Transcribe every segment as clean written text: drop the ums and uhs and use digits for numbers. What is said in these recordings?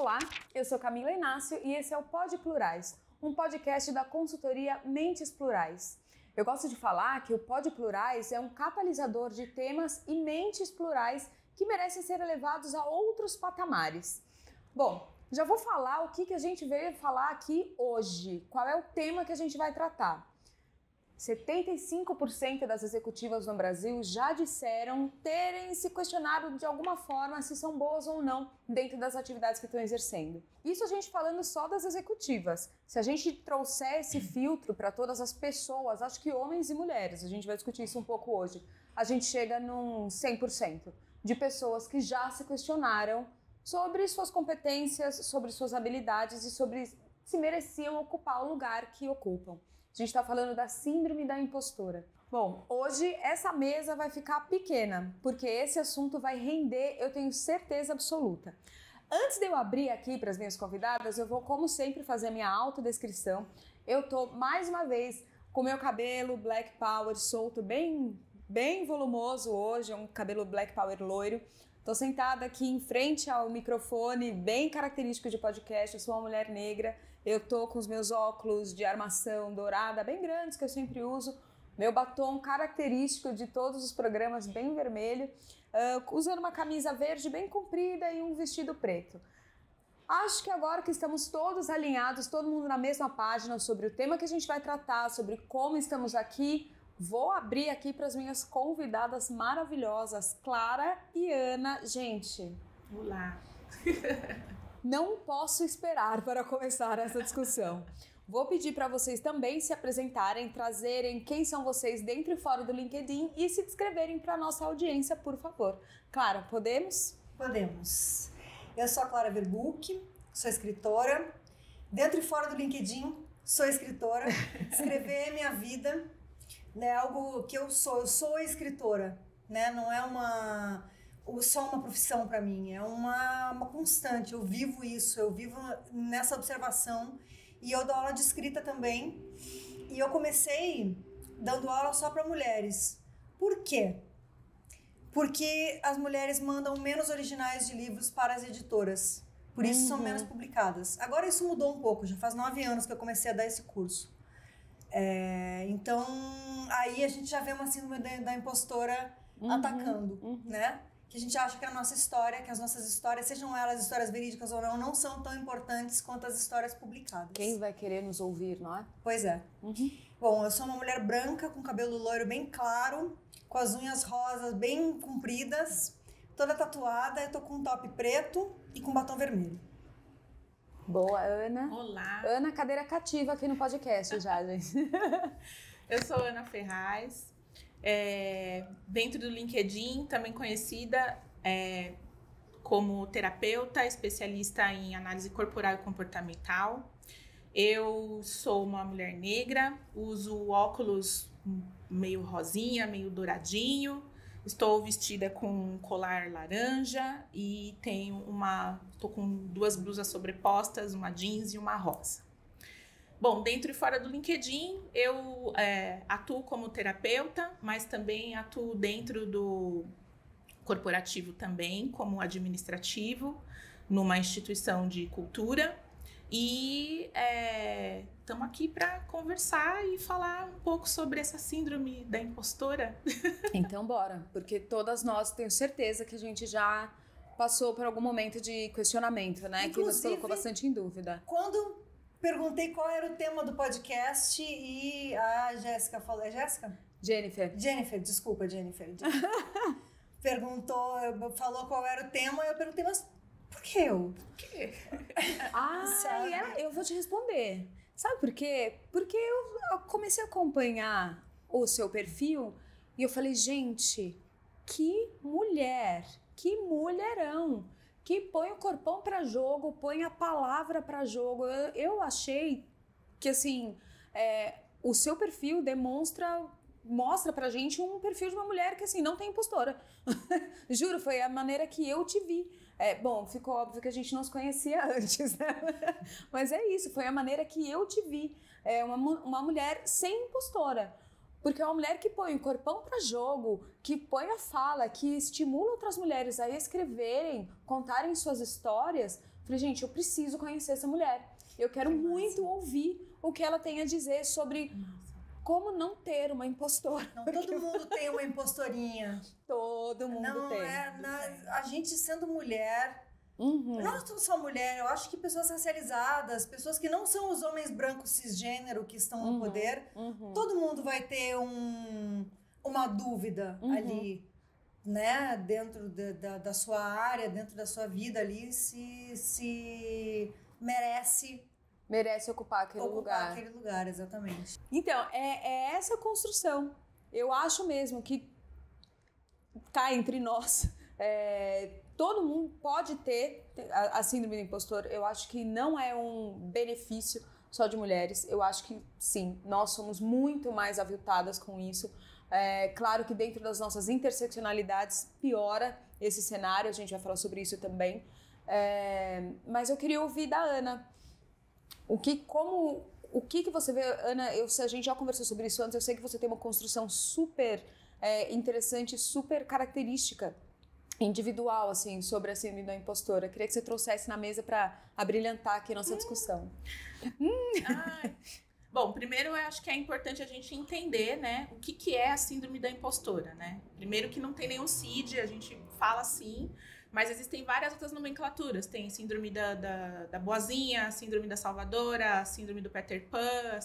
Olá, eu sou Camila Inácio e esse é o Pod Plurais, um podcast da consultoria Mentes Plurais. Eu gosto de falar que o Pod Plurais é um catalisador de temas e mentes plurais que merecem ser elevados a outros patamares. Bom, já vou falar o que a gente veio falar aqui hoje, qual é o tema que a gente vai tratar. 75% das executivas no Brasil já disseram terem se questionado de alguma forma se são boas ou não dentro das atividades que estão exercendo. Isso a gente falando só das executivas. Se a gente trouxer esse filtro para todas as pessoas, acho que homens e mulheres, a gente vai discutir isso um pouco hoje, a gente chega num 100% de pessoas que já se questionaram sobre suas competências, sobre suas habilidades e sobre se mereciam ocupar o lugar que ocupam. A gente está falando da síndrome da impostora. Bom, hoje essa mesa vai ficar pequena, porque esse assunto vai render, eu tenho certeza absoluta. Antes de eu abrir aqui para as minhas convidadas, eu vou, como sempre, fazer a minha autodescrição. Eu tô, mais uma vez, com meu cabelo Black Power solto, bem volumoso hoje, é um cabelo Black Power loiro. Tô sentada aqui em frente ao microfone, bem característico de podcast, eu sou uma mulher negra, eu tô com os meus óculos de armação dourada, bem grandes, que eu sempre uso, meu batom característico de todos os programas, bem vermelho, usando uma camisa verde bem comprida e um vestido preto. Acho que agora que estamos todos alinhados, todo mundo na mesma página sobre o tema que a gente vai tratar, sobre como estamos aqui, vou abrir aqui para as minhas convidadas maravilhosas, Clara e Ana. Gente, olá! Não posso esperar para começar essa discussão. Vou pedir para vocês também se apresentarem, trazerem quem são vocês dentro e fora do LinkedIn e se descreverem para a nossa audiência, por favor. Clara, podemos? Podemos. Eu sou a Clara Verbuck, sou escritora. Dentro e fora do LinkedIn, sou escritora. Escrever é minha vida. É algo que eu sou escritora, né? Não é só uma profissão para mim, é uma constante, eu vivo isso, eu vivo nessa observação e eu dou aula de escrita também e eu comecei dando aula só para mulheres. Por quê? Porque as mulheres mandam menos originais de livros para as editoras, por isso são menos publicadas. Agora isso mudou um pouco, já faz 9 anos que eu comecei a dar esse curso. Então, aí a gente já vê uma síndrome da impostora atacando, né? Que a gente acha que a nossa história, que as nossas histórias, sejam elas histórias verídicas ou não são tão importantes quanto as histórias publicadas. Quem vai querer nos ouvir, não é? Pois é. Bom, eu sou uma mulher branca, com cabelo loiro bem claro, com as unhas rosas bem compridas, toda tatuada, eu tô com um top preto e com batom vermelho. Boa, Ana. Olá. Ana, cadeira cativa aqui no podcast já, gente. Eu sou Ana Ferraz, dentro do LinkedIn, também conhecida como terapeuta, especialista em análise corporal e comportamental. Eu sou uma mulher negra, uso óculos meio rosinha, meio douradinho. Estou vestida com um colar laranja e estou com 2 blusas sobrepostas, uma jeans e uma rosa. Bom, dentro e fora do LinkedIn, eu atuo como terapeuta, mas também atuo dentro do corporativo também, como administrativo, numa instituição de cultura. E estamos aqui para conversar e falar um pouco sobre essa síndrome da impostora. Então bora, porque todas nós tenho certeza que a gente já passou por algum momento de questionamento, né? Inclusive, que nos colocou bastante em dúvida. Quando perguntei qual era o tema do podcast e a Jéssica falou... É Jéssica? Jennifer, desculpa, Jennifer. Falou qual era o tema e eu perguntei, mas... Por que eu? Por quê? Eu vou te responder. Sabe por quê? Porque eu comecei a acompanhar o seu perfil e eu falei, gente, que mulher, que mulherão, que põe o corpão pra jogo, põe a palavra pra jogo. Eu achei que, assim, o seu perfil mostra pra gente um perfil de uma mulher que, assim, não tem impostora. Juro, foi a maneira que eu te vi. Bom, ficou óbvio que a gente não se conhecia antes, né? Mas é isso, foi a maneira que eu te vi. Uma mulher sem impostora. Porque é uma mulher que põe o corpão para jogo, que põe a fala, que estimula outras mulheres a escreverem, contarem suas histórias, Falei, gente, eu preciso conhecer essa mulher. Eu quero muito ouvir o que ela tem a dizer sobre como não ter uma impostora. Não, todo mundo tem uma impostorinha. Todo mundo tem. A gente sendo mulher, não só mulher, eu acho que pessoas racializadas, pessoas que não são os homens brancos cisgênero que estão no poder, todo mundo vai ter uma dúvida ali, né, dentro da sua área, dentro da sua vida ali, se merece ocupar aquele lugar. Aquele lugar, exatamente. Então, é essa construção. Eu acho mesmo que cá entre nós, todo mundo pode ter a síndrome do impostor. Eu acho que não é um benefício só de mulheres. Eu acho que, sim, nós somos muito mais aviltadas com isso. Claro que dentro das nossas interseccionalidades piora esse cenário, a gente vai falar sobre isso também. Mas eu queria ouvir da Ana. O que você vê, Ana? A gente já conversou sobre isso antes, eu sei que você tem uma construção super interessante, super característica, individual, assim, sobre a síndrome da impostora. Queria que você trouxesse na mesa para abrilhantar aqui a nossa discussão. Bom, primeiro eu acho que é importante a gente entender, né, o que é a síndrome da impostora, né? Primeiro que não tem nenhum CID, a gente fala assim, mas existem várias outras nomenclaturas. Tem síndrome da boazinha, síndrome da salvadora, síndrome do Peter Pan,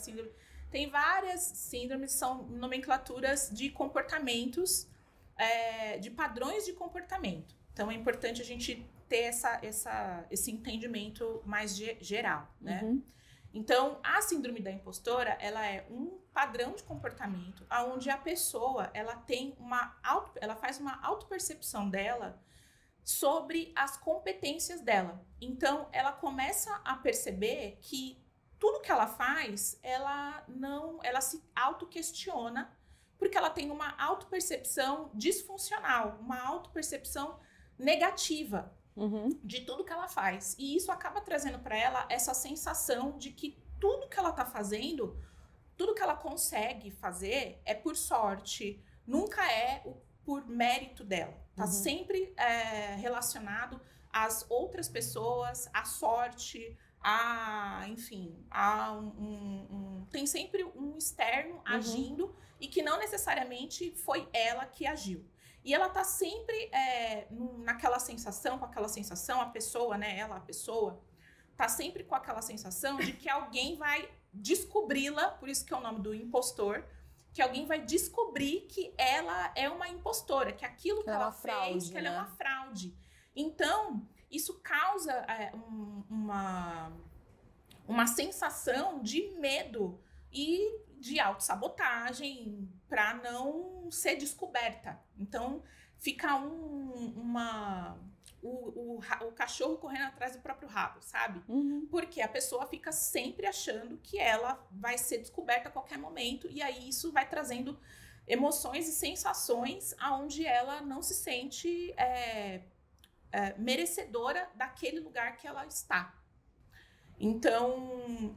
tem várias síndromes, são nomenclaturas de comportamentos, de padrões de comportamento. Então é importante a gente ter esse entendimento mais geral, né? Então, a síndrome da impostora, ela é um padrão de comportamento onde a pessoa, ela faz uma autopercepção dela sobre as competências dela. Então, ela começa a perceber que tudo que ela faz, ela se autoquestiona, porque ela tem uma autopercepção disfuncional, uma autopercepção negativa de tudo que ela faz. E isso acaba trazendo para ela essa sensação de que tudo que ela está fazendo, tudo que ela consegue fazer é por sorte, nunca é por mérito dela. Está sempre relacionado às outras pessoas, à sorte, tem sempre um externo agindo e que não necessariamente foi ela que agiu. E ela tá sempre naquela sensação, a pessoa, né, a pessoa, tá sempre com aquela sensação de que alguém vai descobri-la, por isso que é o nome do impostor, que alguém vai descobrir que ela é uma impostora, que aquilo que ela fez, que ela é uma fraude. Então, isso causa uma sensação de medo e de autossabotagem para não ser descoberta. Então, fica o cachorro correndo atrás do próprio rabo, sabe? Porque a pessoa fica sempre achando que ela vai ser descoberta a qualquer momento, e aí isso vai trazendo emoções e sensações aonde ela não se sente merecedora daquele lugar que ela está. Então,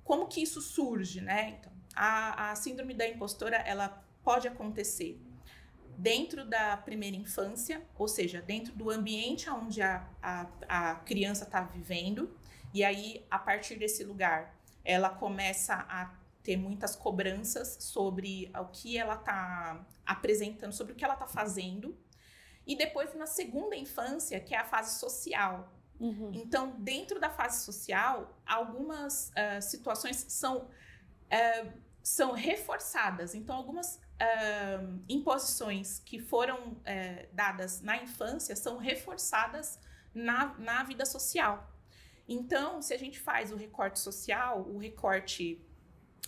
como que isso surge, né? Então, a síndrome da impostora, ela pode acontecer dentro da primeira infância, ou seja, dentro do ambiente onde a criança está vivendo, e aí, a partir desse lugar, ela começa a ter muitas cobranças sobre o que ela está apresentando, sobre o que ela está fazendo, e depois na segunda infância, que é a fase social. Então, dentro da fase social, algumas situações são reforçadas. Então, algumas imposições que foram dadas na infância são reforçadas na vida social. Então, se a gente faz o recorte social, o recorte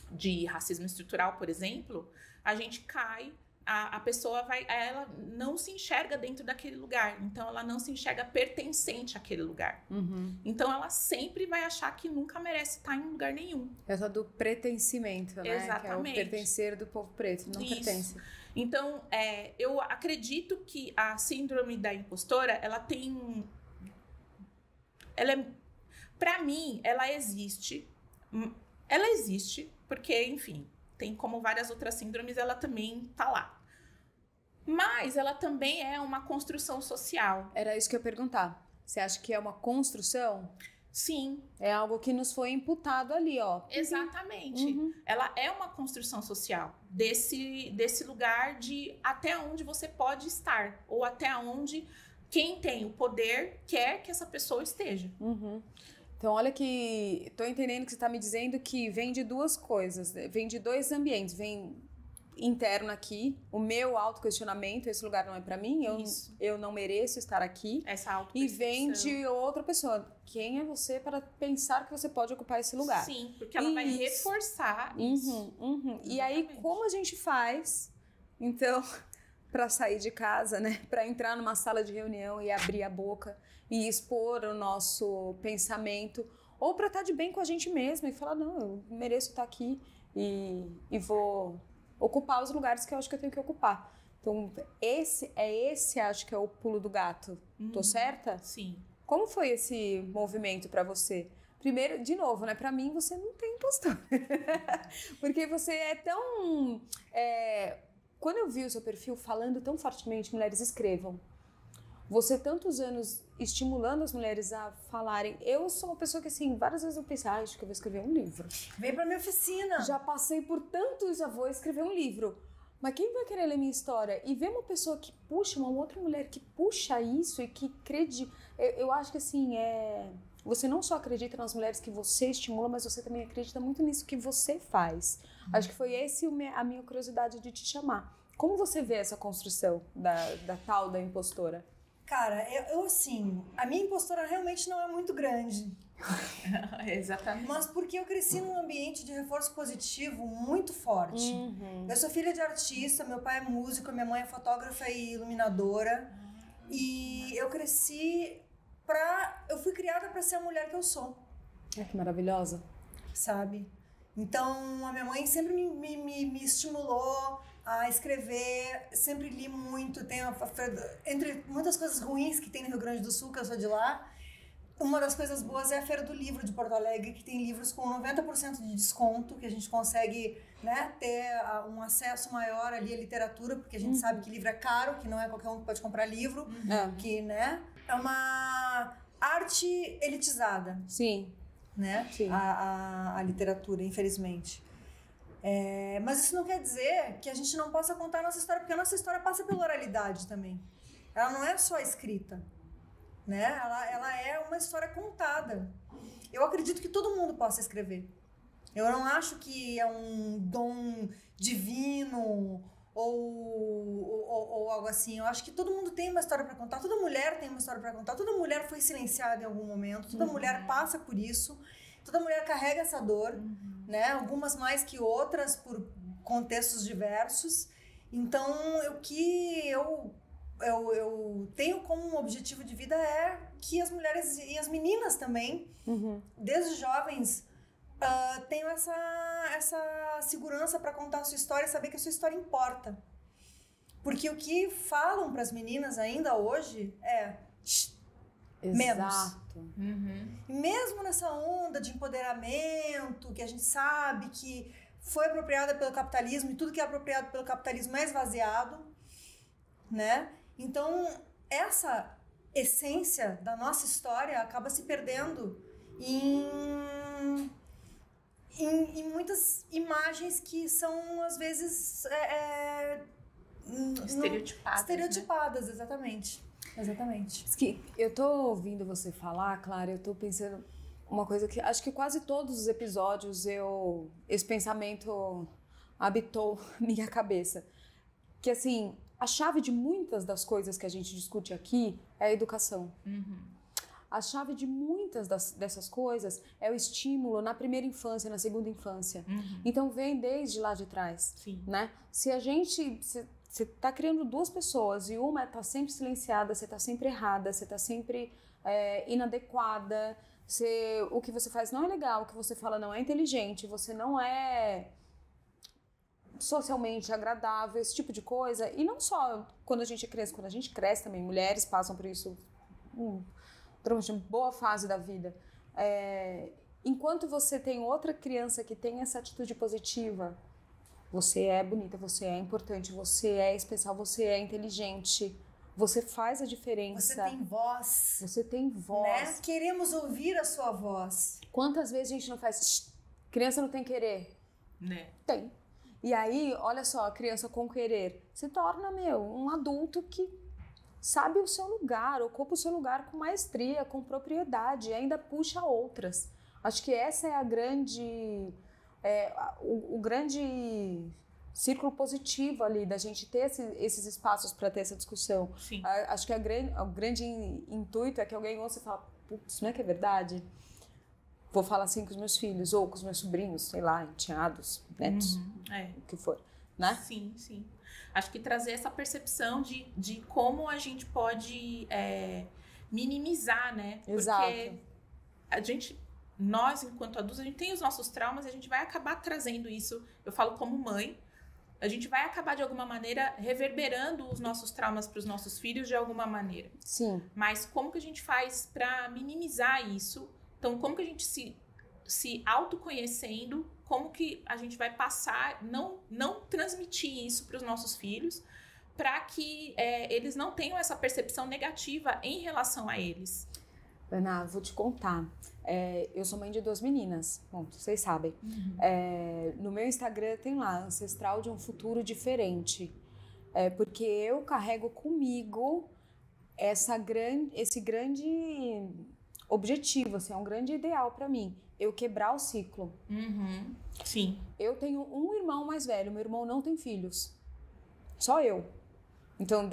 de racismo estrutural, por exemplo, a gente cai... A pessoa ela não se enxerga dentro daquele lugar, então ela não se enxerga pertencente àquele lugar. Então ela sempre vai achar que nunca merece estar em lugar nenhum. Essa do pertencimento, né? Exatamente. Que é o pertencer do povo preto, não pertence. Então, eu acredito que a síndrome da impostora, pra mim, ela existe. Ela existe porque, enfim, tem como várias outras síndromes, ela também tá lá. Mas ela também é uma construção social. Era isso que eu ia perguntar. Você acha que é uma construção? Sim. É algo que nos foi imputado ali, ó. Exatamente. Ela é uma construção social desse lugar de até onde você pode estar, ou até onde quem tem o poder quer que essa pessoa esteja. Então, olha que... Tô entendendo que você tá me dizendo que vem de duas coisas, né? Vem de dois ambientes. Vem interno aqui, o meu autoquestionamento, esse lugar não é pra mim, eu não mereço estar aqui. Essa e vem de outra pessoa. Quem é você para pensar que você pode ocupar esse lugar? Sim, porque ela vai reforçar isso. E aí, como a gente faz, então, para sair de casa, né? Para entrar numa sala de reunião e abrir a boca e expor o nosso pensamento, ou para estar de bem com a gente mesma e falar, não, eu mereço estar aqui e vou ocupar os lugares que eu acho que eu tenho que ocupar. Então, esse acho que é o pulo do gato. Tô certa? Sim. Como foi esse movimento pra você? Primeiro, de novo, né? Pra mim, você não tem impostor. Porque você é tão... Quando eu vi o seu perfil falando tão fortemente, mulheres escrevam. Você tantos anos estimulando as mulheres a falarem. Eu sou uma pessoa que, assim, várias vezes eu pensei, acho que eu vou escrever um livro. Vem pra minha oficina. Já passei por tanto, já vou escrever um livro. Mas quem vai querer ler minha história? E ver uma pessoa que puxa, uma outra mulher que puxa isso e que acredita... Eu acho que, assim, você não só acredita nas mulheres que você estimula, mas você também acredita muito nisso que você faz. Acho que foi a minha curiosidade de te chamar. Como você vê essa construção da tal da impostora? Cara, eu assim, a minha impostora realmente não é muito grande. Exatamente. Mas porque eu cresci num ambiente de reforço positivo muito forte. Eu sou filha de artista, meu pai é músico, minha mãe é fotógrafa e iluminadora. E eu cresci eu fui criada pra ser a mulher que eu sou. Que maravilhosa. Sabe? Então, a minha mãe sempre me estimulou a escrever, sempre li muito. Entre muitas coisas ruins que tem no Rio Grande do Sul, que eu sou de lá, uma das coisas boas é a Feira do Livro de Porto Alegre, que tem livros com 90% de desconto, que a gente consegue, né, ter um acesso maior ali à literatura, porque a gente sabe que livro é caro, que não é qualquer um que pode comprar livro, que, né, é uma arte elitizada. Sim. Né? Sim. A literatura, infelizmente. Mas isso não quer dizer que a gente não possa contar a nossa história, porque a nossa história passa pela oralidade também. Ela não é só escrita, né? Ela é uma história contada. Eu acredito que todo mundo possa escrever. Eu não acho que é um dom divino ou algo assim. Eu acho que todo mundo tem uma história para contar, toda mulher tem uma história para contar, toda mulher foi silenciada em algum momento, toda mulher passa por isso, toda mulher carrega essa dor, né? Algumas mais que outras por contextos diversos. Então, o que eu tenho como um objetivo de vida é que as mulheres e as meninas também, desde jovens, tenham essa segurança para contar a sua história e saber que a sua história importa. Porque o que falam para as meninas ainda hoje é menos. E mesmo nessa onda de empoderamento, que a gente sabe que foi apropriada pelo capitalismo e tudo que é apropriado pelo capitalismo é esvaziado, né? Então, essa essência da nossa história acaba se perdendo em muitas imagens que são, às vezes, estereotipadas, né? Exatamente. Eu tô ouvindo você falar, Clara, eu tô pensando uma coisa que acho que quase todos os episódios esse pensamento habitou minha cabeça. Que, assim, a chave de muitas das coisas que a gente discute aqui é a educação. A chave de muitas dessas coisas é o estímulo na primeira infância, na segunda infância. Então, vem desde lá de trás. Sim. Né? Se você está criando duas pessoas e uma está sempre silenciada, você está sempre errada, você está sempre inadequada, o que você faz não é legal, o que você fala não é inteligente, você não é socialmente agradável, esse tipo de coisa. E não só quando a gente é criança, quando a gente cresce também, mulheres passam por isso durante uma boa fase da vida. Enquanto você tem outra criança que tem essa atitude positiva, você é bonita, você é importante, você é especial, você é inteligente, Você faz a diferença. Você tem voz. Você tem voz. Né? Queremos ouvir a sua voz. Quantas vezes a gente não faz... Criança não tem querer. Né? Tem. E aí, olha só, a criança com querer se torna, um adulto que sabe o seu lugar, ocupa o seu lugar com maestria, com propriedade, e ainda puxa outras. Acho que essa é a grande... o grande círculo positivo ali, da gente ter esses espaços para ter essa discussão. Sim. Acho que o grande intuito é que alguém ouça e fala, putz, não é que é verdade? Vou falar assim com os meus filhos, ou com os meus sobrinhos, sei lá, enteados, netos, o que for, né? Sim, sim. Acho que trazer essa percepção de como a gente pode minimizar, né? Exato. Porque nós, enquanto adultos, a gente tem os nossos traumas e a gente vai acabar trazendo isso, eu falo como mãe, a gente vai acabar de alguma maneira reverberando os nossos traumas para os nossos filhos de alguma maneira. Sim. Mas como que a gente faz para minimizar isso? Então, como que a gente se autoconhecendo, como que a gente vai passar, não transmitir isso para os nossos filhos, para que eles não tenham essa percepção negativa em relação a eles? Ana, vou te contar. Eu sou mãe de 2 meninas, bom, vocês sabem. No meu Instagram tem lá, Ancestral de um Futuro Diferente. Porque eu carrego comigo esse grande objetivo, assim, é um grande ideal para mim. Eu quebrar o ciclo. Sim. Eu tenho um irmão mais velho, meu irmão não tem filhos. Só eu. Então,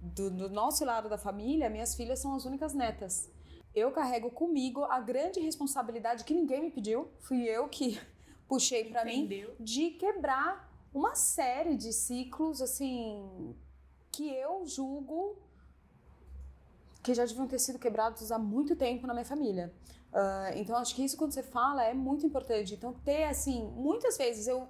do nosso lado da família, minhas filhas são as únicas netas. Eu carrego comigo a grande responsabilidade que ninguém me pediu, fui eu que puxei para mim, de quebrar uma série de ciclos, assim, que eu julgo que já deviam ter sido quebrados há muito tempo na minha família. Então, acho que isso, quando você fala, é muito importante. Então, ter, assim, muitas vezes eu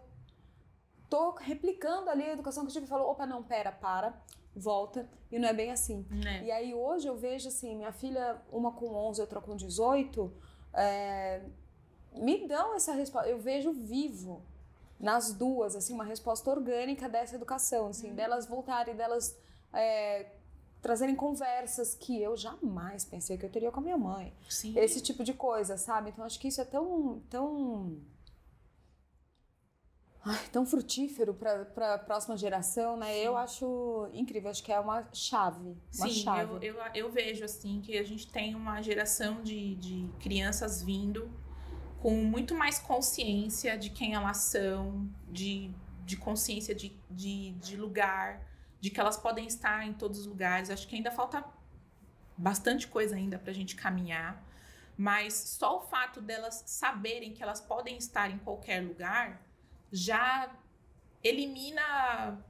tô replicando ali a educação que eu tive e falo, opa, não, para, volta, e não é bem assim. E aí, hoje, eu vejo, assim, minha filha, uma com 11, outra com 18, me dão essa resposta, eu vejo vivo nas duas, assim, uma resposta orgânica dessa educação, assim, delas voltarem, delas trazerem conversas que eu jamais pensei que eu teria com a minha mãe. Sim. Esse tipo de coisa, sabe? Então, acho que isso é tão frutífero para a próxima geração, né? Sim. Eu acho incrível, acho que é uma chave. Eu vejo, assim, que a gente tem uma geração de crianças vindo com muito mais consciência de quem elas são, de consciência de lugar, de que elas podem estar em todos os lugares. Acho que ainda falta bastante coisa ainda pra gente caminhar, mas só o fato delas saberem que elas podem estar em qualquer lugar já elimina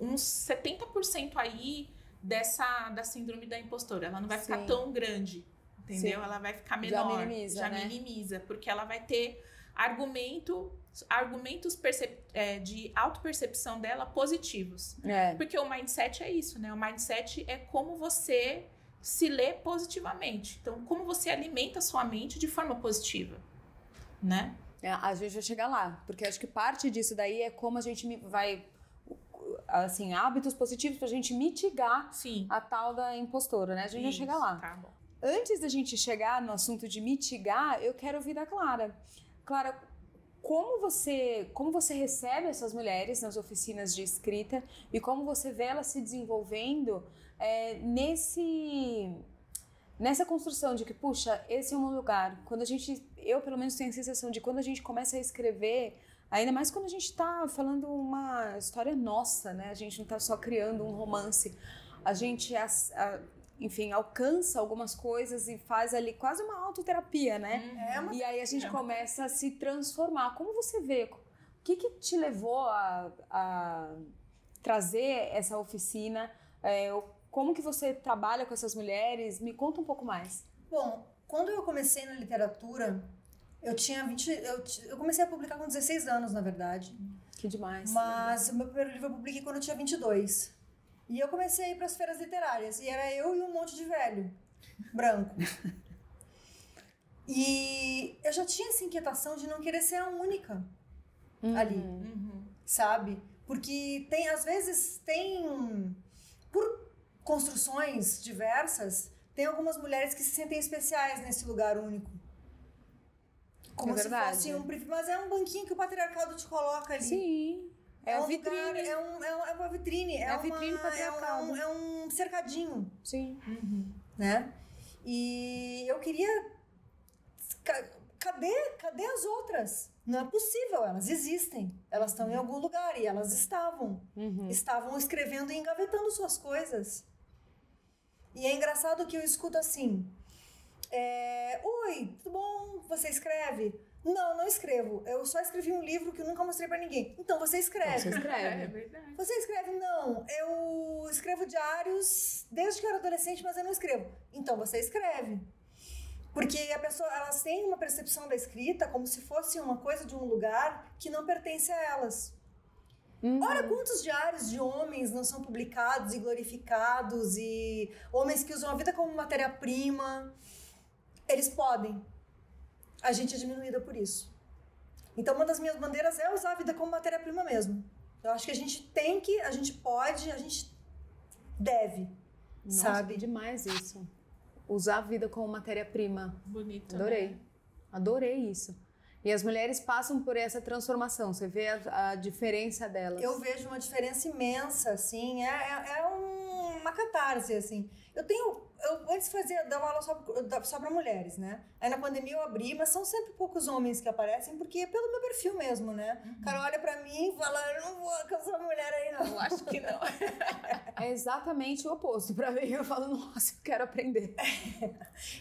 uns 70% aí da síndrome da impostora. Ela não vai ficar tão grande, entendeu? Sim. Ela vai ficar menor. Já minimiza, porque ela vai ter argumentos de autopercepção dela positivos. Porque o mindset é isso, né? O mindset é como você se lê positivamente. Então, como você alimenta a sua mente de forma positiva, né? A gente vai chegar lá, porque acho que parte disso daí é como a gente vai, assim, hábitos positivos pra gente mitigar a tal da impostora, né? A gente vai chegar lá. Tá bom. Antes da gente chegar no assunto de mitigar, eu quero ouvir da Clara. Clara, como você recebe essas mulheres nas oficinas de escrita e como você vê elas se desenvolvendo nessa construção de que, puxa, esse é um lugar. Eu pelo menos tenho a sensação de quando a gente começa a escrever, ainda mais quando a gente está falando uma história nossa, né? A gente não está só criando um romance, a gente enfim, alcança algumas coisas e faz ali quase uma autoterapia, né? E aí a gente começa a se transformar. Como você vê? O que te levou a trazer essa oficina? Como que você trabalha com essas mulheres? Me conta um pouco mais. Bom, quando eu comecei na literatura, eu comecei a publicar com 16 anos, na verdade. Que demais. Mas o meu primeiro livro eu publiquei quando eu tinha 22. E eu comecei a ir para as feiras literárias. E era eu e um monte de velho, branco. E eu já tinha essa inquietação de não querer ser a única ali, sabe? Porque às vezes tem... construções diversas, tem algumas mulheres que se sentem especiais nesse lugar único. Como se fosse um privilégio. Mas é um banquinho que o patriarcado te coloca ali. Sim. É uma vitrine. Lugar, é uma vitrine. É a vitrine patriarcal. É um cercadinho. Sim. Né? E eu queria... Cadê as outras? Não é possível, elas existem. Elas estão em algum lugar e elas estavam. Estavam escrevendo e engavetando suas coisas. E é engraçado que eu escuto assim... Oi, tudo bom? Você escreve? Não escrevo. Eu só escrevi um livro que eu nunca mostrei pra ninguém. Então, você escreve. Você escreve. É verdade. Você escreve? Não. Eu escrevo diários desde que eu era adolescente, mas eu não escrevo. Então, você escreve. Porque elas têm uma percepção da escrita como se fosse uma coisa de um lugar que não pertence a elas. Olha quantos diários de homens não são publicados e glorificados, e homens que usam a vida como matéria-prima. Eles podem. A gente é diminuída por isso. Então, uma das minhas bandeiras é usar a vida como matéria-prima mesmo. Eu acho que a gente a gente pode, a gente deve. Nossa, sabe? Demais isso. Usar a vida como matéria-prima. Bonito. Adorei. Né? Adorei isso. E as mulheres passam por essa transformação. Você vê a diferença delas. Eu vejo uma diferença imensa, assim. Uma catarse, assim. Eu antes dava aula só para mulheres, né? Aí na pandemia eu abri, mas são sempre poucos homens que aparecem, porque é pelo meu perfil mesmo, né? O cara olha pra mim e fala, eu não vou com essa mulher aí, não. Eu acho que não. É exatamente o oposto pra mim. Eu falo, nossa, eu quero aprender.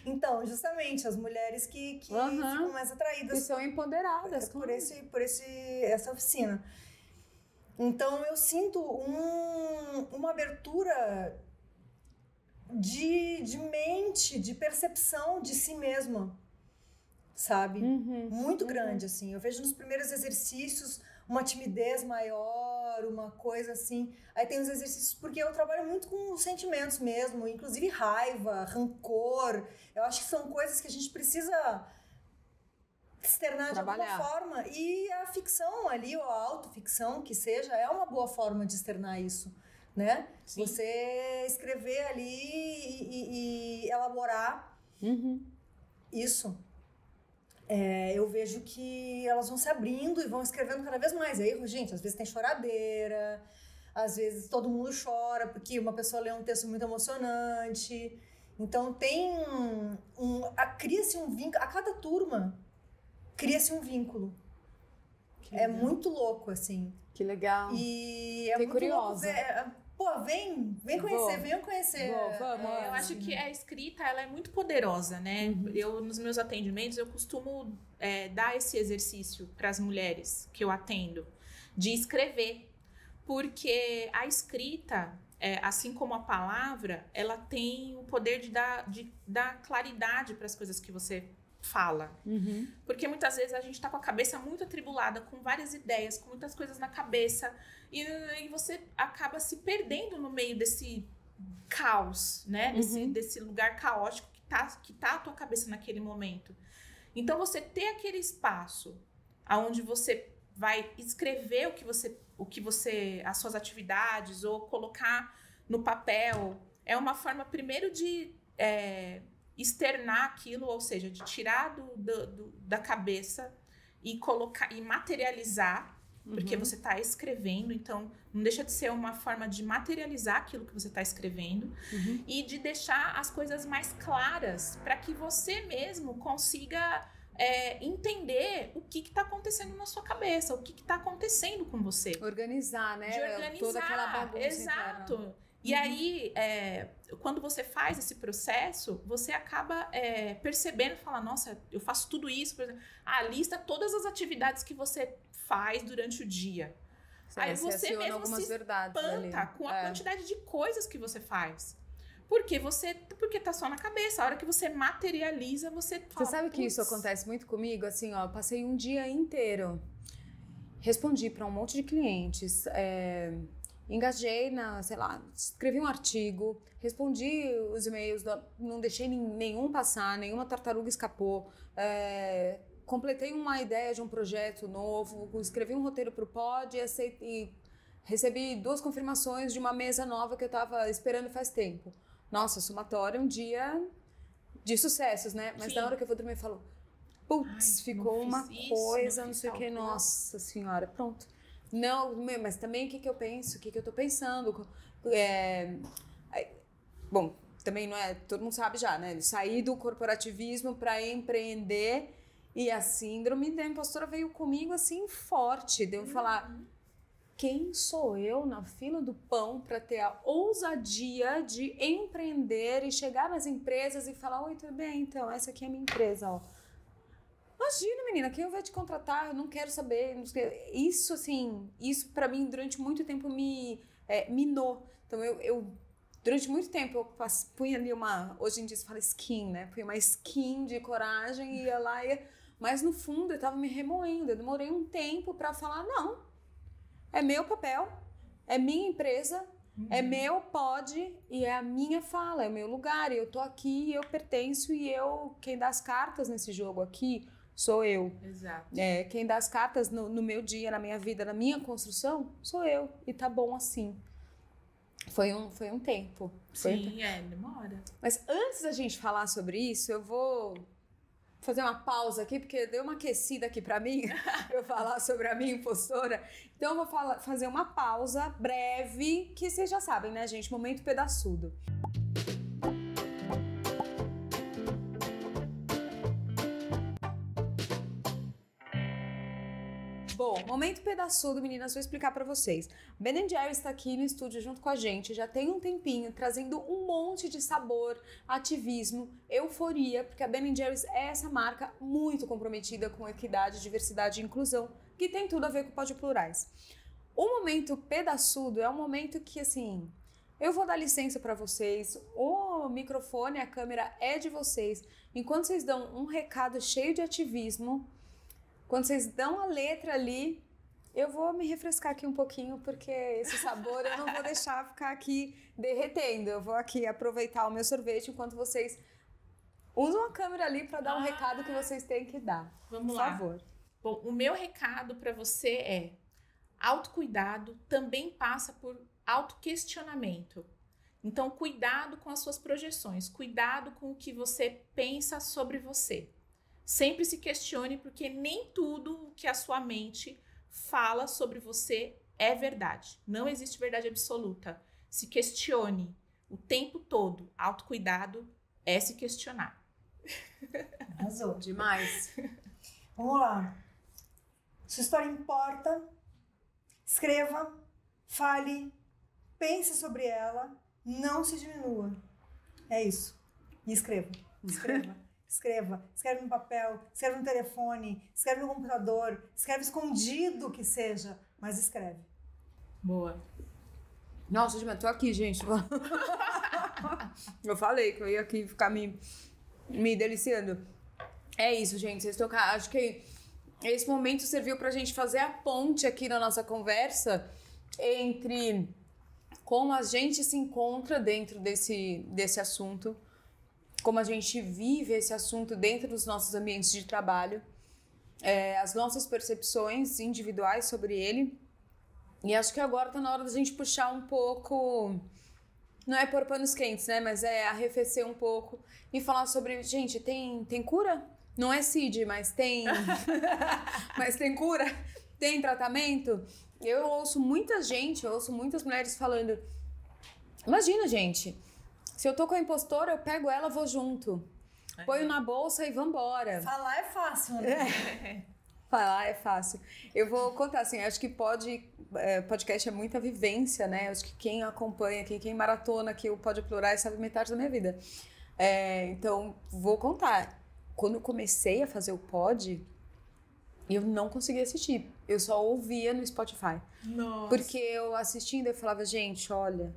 Então, justamente, as mulheres que ficam mais atraídas. Que são empoderadas. Por essa oficina. Então, eu sinto uma abertura de mente, de percepção de si mesma, sabe? Muito grande, assim. Eu vejo nos primeiros exercícios uma timidez maior, uma coisa assim. Aí tem os exercícios, porque eu trabalho muito com sentimentos mesmo, inclusive raiva, rancor. Eu acho que são coisas que a gente precisa externar de alguma forma. E a ficção ali, ou a autoficção, que seja, é uma boa forma de externar isso. Né? Sim. Você escrever ali e elaborar isso. Eu vejo que elas vão se abrindo e vão escrevendo cada vez mais. Aí, gente, às vezes tem choradeira, às vezes todo mundo chora porque uma pessoa lê um texto muito emocionante. Então cria-se um vínculo, a cada turma cria-se um vínculo. É muito louco, assim. Que legal. E é Fiquei muito curiosa. louco vem conhecer, venham conhecer. Vamos. Eu acho que a escrita, ela é muito poderosa, né? Nos meus atendimentos, eu costumo dar esse exercício para as mulheres que eu atendo, de escrever. Porque a escrita, assim como a palavra, ela tem o poder de dar claridade para as coisas que você fala. Porque muitas vezes a gente tá com a cabeça muito atribulada, com várias ideias, com muitas coisas na cabeça, e você acaba se perdendo no meio desse caos, né? Desse lugar caótico que tá a tua cabeça naquele momento. Então, você ter aquele espaço onde você vai escrever o que você as suas atividades, ou colocar no papel, é uma forma, primeiro, de externar aquilo, ou seja, de tirar da cabeça e colocar e materializar, porque você está escrevendo, então não deixa de ser uma forma de materializar aquilo que você está escrevendo e de deixar as coisas mais claras para que você mesmo consiga entender o que está acontecendo na sua cabeça, o que está acontecendo com você. Organizar, né? De organizar, toda aquela bagunça. Exato. Interna. E aí, quando você faz esse processo, você acaba percebendo, fala, nossa, eu faço tudo isso, por exemplo. Lista todas as atividades que você faz durante o dia. Aí você mesmo se espanta com a quantidade de coisas que você faz. Porque tá só na cabeça. A hora que você materializa, você fala... Você sabe que isso acontece muito comigo? Assim, ó, passei um dia inteiro, respondi para um monte de clientes, engajei escrevi um artigo, respondi os e-mails, não deixei nenhum passar, nenhuma tartaruga escapou, completei uma ideia de um projeto novo, escrevi um roteiro pro pod e recebi 2 confirmações de uma mesa nova que eu tava esperando faz tempo. Nossa, somatório é um dia de sucessos, né? Mas na hora que eu vou dormir, eu falo, putz, ficou uma coisa, não sei o que, nossa senhora, pronto. Não, mas também o que eu penso, o que eu tô pensando. Bom, também não é, todo mundo sabe já, né? Sair do corporativismo para empreender e a síndrome da impostora veio comigo assim forte. De eu falar, quem sou eu na fila do pão para ter a ousadia de empreender e chegar nas empresas e falar, oi, tudo bem? Então, essa aqui é a minha empresa, ó. Imagina, menina, quem vai te contratar? Eu não quero saber. Isso, assim, isso pra mim, durante muito tempo, me minou. Então, eu durante muito tempo, eu punha ali hoje em dia se fala skin, né? Punha uma skin de coragem e ia lá, mas no fundo eu tava me remoendo. Eu demorei um tempo pra falar, não, é meu papel, é minha empresa, é meu pod e é a minha fala, é o meu lugar. E eu tô aqui, eu pertenço e quem dá as cartas nesse jogo aqui sou eu. Exato. Quem dá as cartas no meu dia, na minha vida, na minha construção, sou eu. E tá bom assim. Foi um tempo. Sim, demora. Mas antes da gente falar sobre isso, eu vou fazer uma pausa aqui, porque deu uma aquecida aqui pra mim, pra eu falar sobre a minha impostora. Então eu vou fazer uma pausa breve, que vocês já sabem, né, gente? Momento pedaçudo. Bom, momento pedaçudo, meninas, vou explicar pra vocês. Ben & Jerry's está aqui no estúdio junto com a gente, já tem um tempinho, trazendo um monte de sabor, ativismo, euforia, porque a Ben & Jerry's é essa marca muito comprometida com equidade, diversidade e inclusão, que tem tudo a ver com o Pod Plurais. O momento pedaçudo é um momento que, assim, eu vou dar licença pra vocês, o microfone, a câmera é de vocês, enquanto vocês dão um recado cheio de ativismo. Quando vocês dão a letra ali, eu vou me refrescar aqui um pouquinho, porque esse sabor eu não vou deixar ficar aqui derretendo. Eu vou aqui aproveitar o meu sorvete enquanto vocês usam a câmera ali para dar um recado que vocês têm que dar. Vamos lá. Por favor. Bom, o meu recado para você é: autocuidado também passa por autoquestionamento. Então, cuidado com as suas projeções, cuidado com o que você pensa sobre você. Sempre se questione, porque nem tudo o que a sua mente fala sobre você é verdade. Não existe verdade absoluta. Se questione o tempo todo. Autocuidado é se questionar. Arrasou. Demais. Vamos lá. Sua história importa. Escreva, fale, pense sobre ela, não se diminua. É isso. E escreva. Escreva. Escreve no papel, escreve no telefone, escreve no computador, escreve escondido que seja, mas escreve. Boa. Nossa, tô aqui, gente. Eu falei que eu ia aqui ficar me deliciando. É isso, gente. Vocês tocaram. Acho que esse momento serviu pra gente fazer a ponte aqui na nossa conversa entre como a gente se encontra dentro desse assunto, como a gente vive esse assunto dentro dos nossos ambientes de trabalho, as nossas percepções individuais sobre ele. E acho que agora tá na hora da gente puxar um pouco, não é pôr panos quentes, né? Mas é arrefecer um pouco e falar sobre, gente, tem cura? Não é CID, mas tem... mas tem cura? Tem tratamento? Eu ouço muitas mulheres falando, imagina, gente... Se eu tô com a impostora, eu pego ela, vou junto. Ponho na bolsa e vambora. Falar é fácil, né? Falar é fácil. Eu vou contar, assim, acho que podcast é muita vivência, né? Acho que quem acompanha, quem maratona aqui o Pod Plurais sabe metade da minha vida. Então, vou contar. Quando eu comecei a fazer o pod, eu não conseguia assistir. Eu só ouvia no Spotify. Nossa. Porque eu assistindo, eu falava, gente, olha...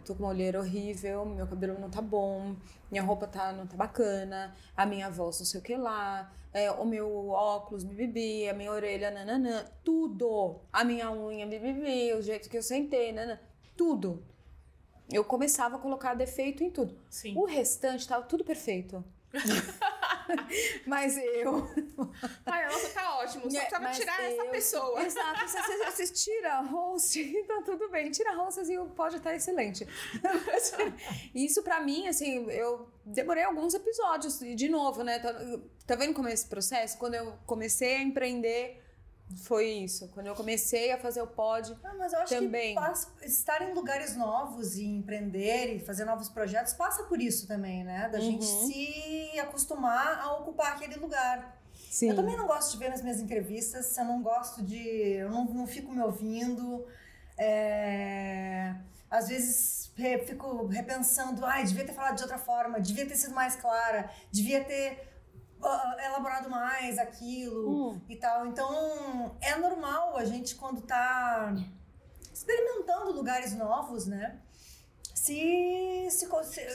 tô com uma olheira horrível, meu cabelo não tá bom, minha roupa não tá bacana, a minha voz não sei o que lá, o meu óculos, bibibi, a minha orelha, nananã, tudo, a minha unha, bibibi, o jeito que eu sentei, nananã, tudo. Eu começava a colocar defeito em tudo. Sim. O restante tava tudo perfeito. Mas eu... Ai, nossa, tá ótimo. Só precisava tirar essa pessoa. Exato. Você tira a host, tá tudo bem. Tira a host e o pod tá excelente. Isso pra mim, assim, eu demorei alguns episódios. E de novo, né? Tá vendo como é esse processo? Quando eu comecei a empreender... Foi isso. Quando eu comecei a fazer o pod, mas eu acho também. que estar em lugares novos e empreender e fazer novos projetos passa por isso também, né? Da gente se acostumar a ocupar aquele lugar. Sim. Eu também não gosto de ver nas minhas entrevistas, eu não gosto de... Eu não fico me ouvindo. Às vezes fico repensando, devia ter falado de outra forma, devia ter sido mais clara, devia ter... elaborado mais aquilo e tal. Então, é normal a gente, quando tá experimentando lugares novos, né? Se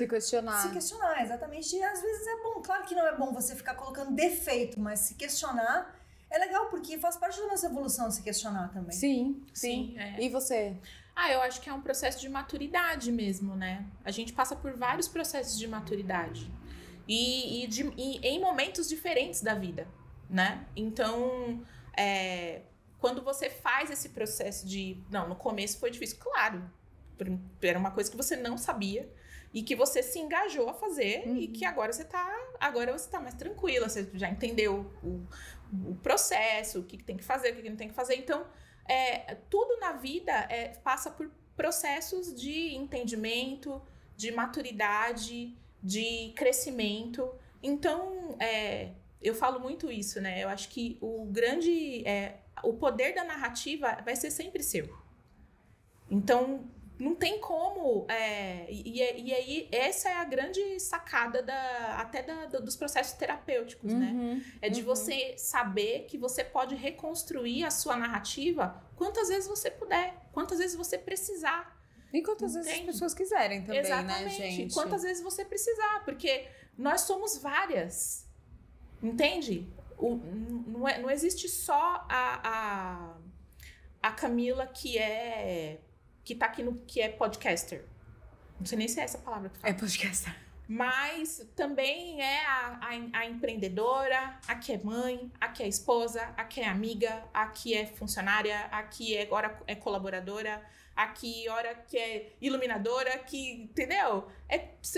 questionar. Se questionar, exatamente. E às vezes é bom. Claro que não é bom você ficar colocando defeito, mas se questionar é legal, porque faz parte da nossa evolução se questionar também. Sim. E você? Eu acho que é um processo de maturidade mesmo, né? A gente passa por vários processos de maturidade. E em momentos diferentes da vida, né? Então, quando você faz esse processo no começo foi difícil, claro, era uma coisa que você não sabia e que você se engajou a fazer e que agora você tá mais tranquila, você já entendeu o processo, o que tem que fazer, o que não tem que fazer. Então, tudo na vida passa por processos de entendimento, de maturidade, de crescimento. Então, eu falo muito isso, né? Eu acho que o poder da narrativa vai ser sempre seu. Então, não tem como... E aí, essa é a grande sacada dos processos terapêuticos, né? De você saber que você pode reconstruir a sua narrativa quantas vezes você puder, quantas vezes você precisar. E quantas vezes as pessoas quiserem também, exatamente, né, gente? Quantas vezes você precisar, porque nós somos várias, entende? Não existe só a Camila que tá aqui que é podcaster. Não sei nem se é essa palavra que fala. É podcaster. Mas também é a empreendedora, a que é mãe, a que é esposa, a que é amiga, a que é funcionária, a que agora é colaboradora, aqui, hora que é iluminadora, que, entendeu?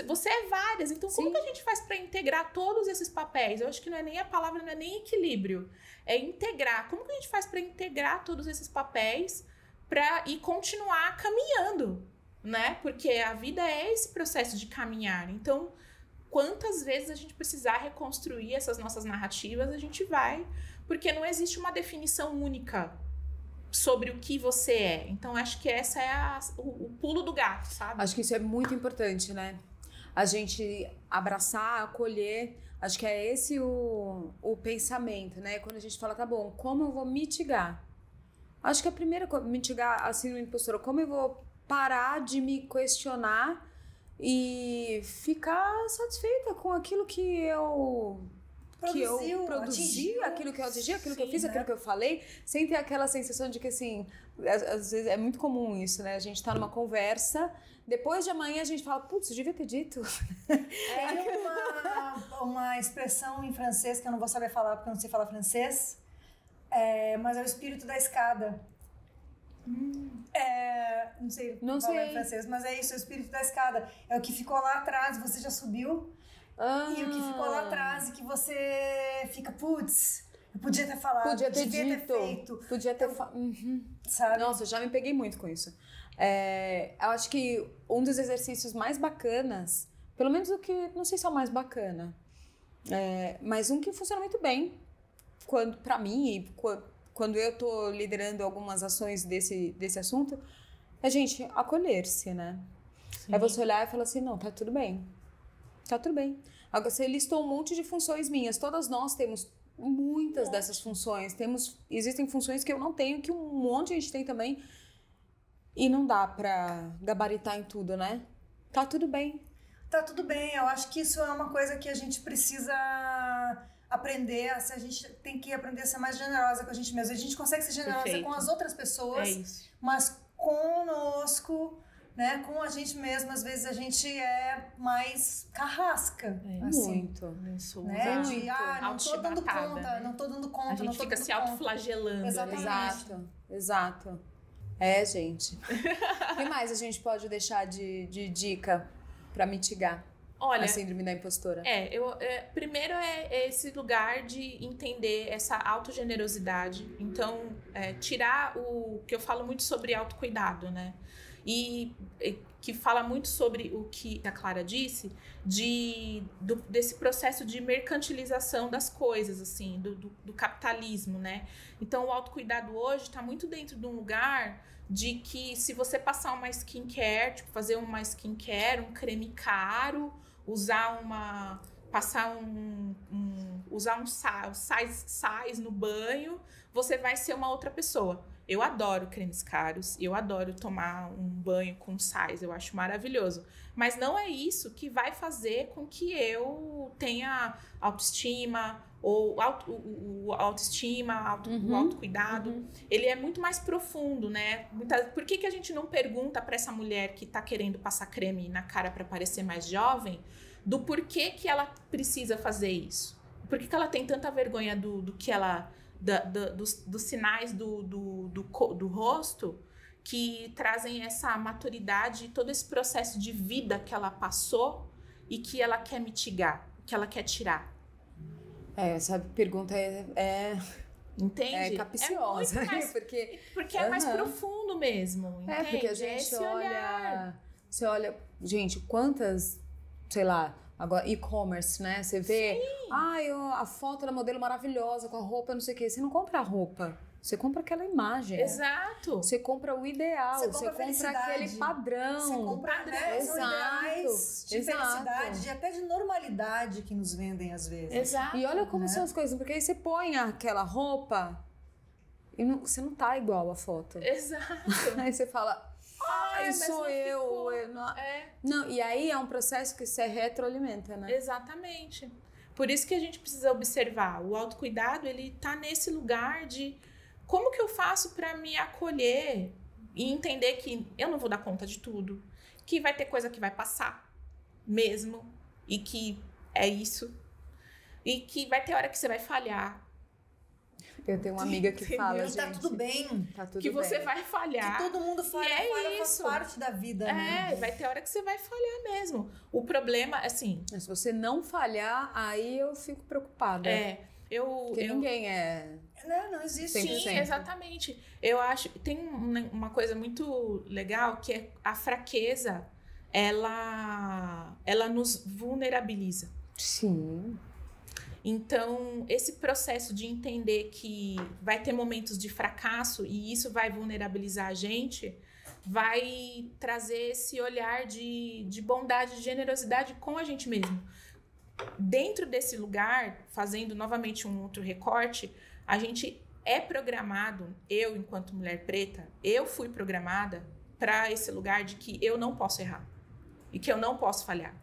Você é várias, então como que a gente faz para integrar todos esses papéis? Eu acho que não é nem a palavra, não é nem equilíbrio, é integrar. Como que a gente faz para integrar todos esses papéis e continuar caminhando, né? Porque a vida é esse processo de caminhar, então quantas vezes a gente precisar reconstruir essas nossas narrativas, a gente vai, porque não existe uma definição única sobre o que você é. Então, acho que essa é o pulo do gato, sabe? Acho que isso é muito importante, né? A gente abraçar, acolher. Acho que é esse o pensamento, né? Quando a gente fala, tá bom, como eu vou mitigar? Acho que a primeira coisa, mitigar a síndrome impostora, como eu vou parar de me questionar e ficar satisfeita com aquilo que eu produzi, aquilo que eu atingi, aquilo que eu fiz, aquilo que eu falei, sem ter aquela sensação de que, assim, às vezes é muito comum isso, né? A gente tá numa conversa, depois de amanhã a gente fala, putz, eu devia ter dito. Uma expressão em francês que eu não vou saber falar porque eu não sei falar francês, mas é o espírito da escada. Não sei falar em francês, mas é isso, é o espírito da escada. É o que ficou lá atrás, você já subiu. E o que ficou lá atrás e que você fica, putz, eu podia ter falado, devia ter feito. Podia ter sabe? Nossa, eu já me peguei muito com isso. Eu acho que um dos exercícios mais bacanas, pelo menos o que, não sei se é o mais bacana, mas um que funciona muito bem, pra mim, quando eu tô liderando algumas ações desse assunto, é, gente, acolher-se, né? Sim. É você olhar e falar assim, não, tá tudo bem. Tá tudo bem. Agora, você listou um monte de funções minhas. Todas nós temos muitas dessas funções. Existem funções que eu não tenho, que um monte de gente tem também. E não dá pra gabaritar em tudo, né? Tá tudo bem. Tá tudo bem. Eu acho que isso é uma coisa que a gente precisa aprender. A gente tem que aprender a ser mais generosa com a gente mesma. A gente consegue ser generosa com as outras pessoas, mas conosco né? Com a gente mesmo, às vezes a gente é mais carrasca. Assim, Muito. Né? De, não tô dando Autochibatada, conta, né? não tô dando conta, A não gente tô fica dando se conta. autoflagelando. Exatamente. Exato. Gente. O que mais a gente pode deixar de dica pra mitigar Olha, a síndrome da impostora? Primeiro é esse lugar de entender essa autogenerosidade. Então, tirar o que eu falo muito sobre autocuidado, né? E que fala muito sobre o que a Clara disse, desse processo de mercantilização das coisas, assim, do capitalismo, né? Então, o autocuidado hoje está muito dentro de um lugar de que se você passar uma skincare, tipo, fazer uma skincare, um creme caro, usar um sais no banho, você vai ser uma outra pessoa. Eu adoro cremes caros, eu adoro tomar um banho com sais, eu acho maravilhoso. Mas não é isso que vai fazer com que eu tenha autoestima, ou o autocuidado. Ele é muito mais profundo, né? Por que a gente não pergunta para essa mulher que tá querendo passar creme na cara para parecer mais jovem, do porquê que ela precisa fazer isso? Por que ela tem tanta vergonha do que ela... dos sinais do rosto que trazem essa maturidade, todo esse processo de vida que ela passou e que ela quer mitigar, que ela quer tirar. Essa pergunta Entende? É capciosa. Porque é mais profundo mesmo, entende? Porque a gente você olha, gente, quantas, sei lá, agora e-commerce, né? Você vê, a foto da modelo maravilhosa com a roupa, não sei o quê. Você não compra a roupa, você compra aquela imagem. Exato. Você compra o ideal, você compra aquele padrão. Você compra são ideais de felicidade, até de normalidade que nos vendem às vezes. Exato. E olha como são as coisas, porque aí você põe aquela roupa e você não tá igual à foto. Exato. Aí você fala... sou eu. Não, e aí é um processo que se retroalimenta, né? Exatamente. Por isso que a gente precisa observar. O autocuidado, ele tá nesse lugar de como que eu faço para me acolher e entender que eu não vou dar conta de tudo, que vai ter coisa que vai passar mesmo, e que é isso, e que vai ter hora que você vai falhar. Eu tenho uma amiga que fala, gente... Tá tudo bem. Tá tudo que bem. você vai falhar. Que todo mundo falha, faz parte da vida, né? Vai ter hora que você vai falhar mesmo. O problema, assim... Mas se você não falhar, aí eu fico preocupada. Porque ninguém é... Não existe. Sim, exatamente. Eu acho... Tem uma coisa muito legal, que é a fraqueza, ela nos vulnerabiliza. Sim. Então, esse processo de entender que vai ter momentos de fracasso e isso vai vulnerabilizar a gente, vai trazer esse olhar de bondade, de generosidade com a gente mesmo. Dentro desse lugar, fazendo novamente um outro recorte, a gente é programado, eu enquanto mulher preta, eu fui programada para esse lugar de que eu não posso errar e que eu não posso falhar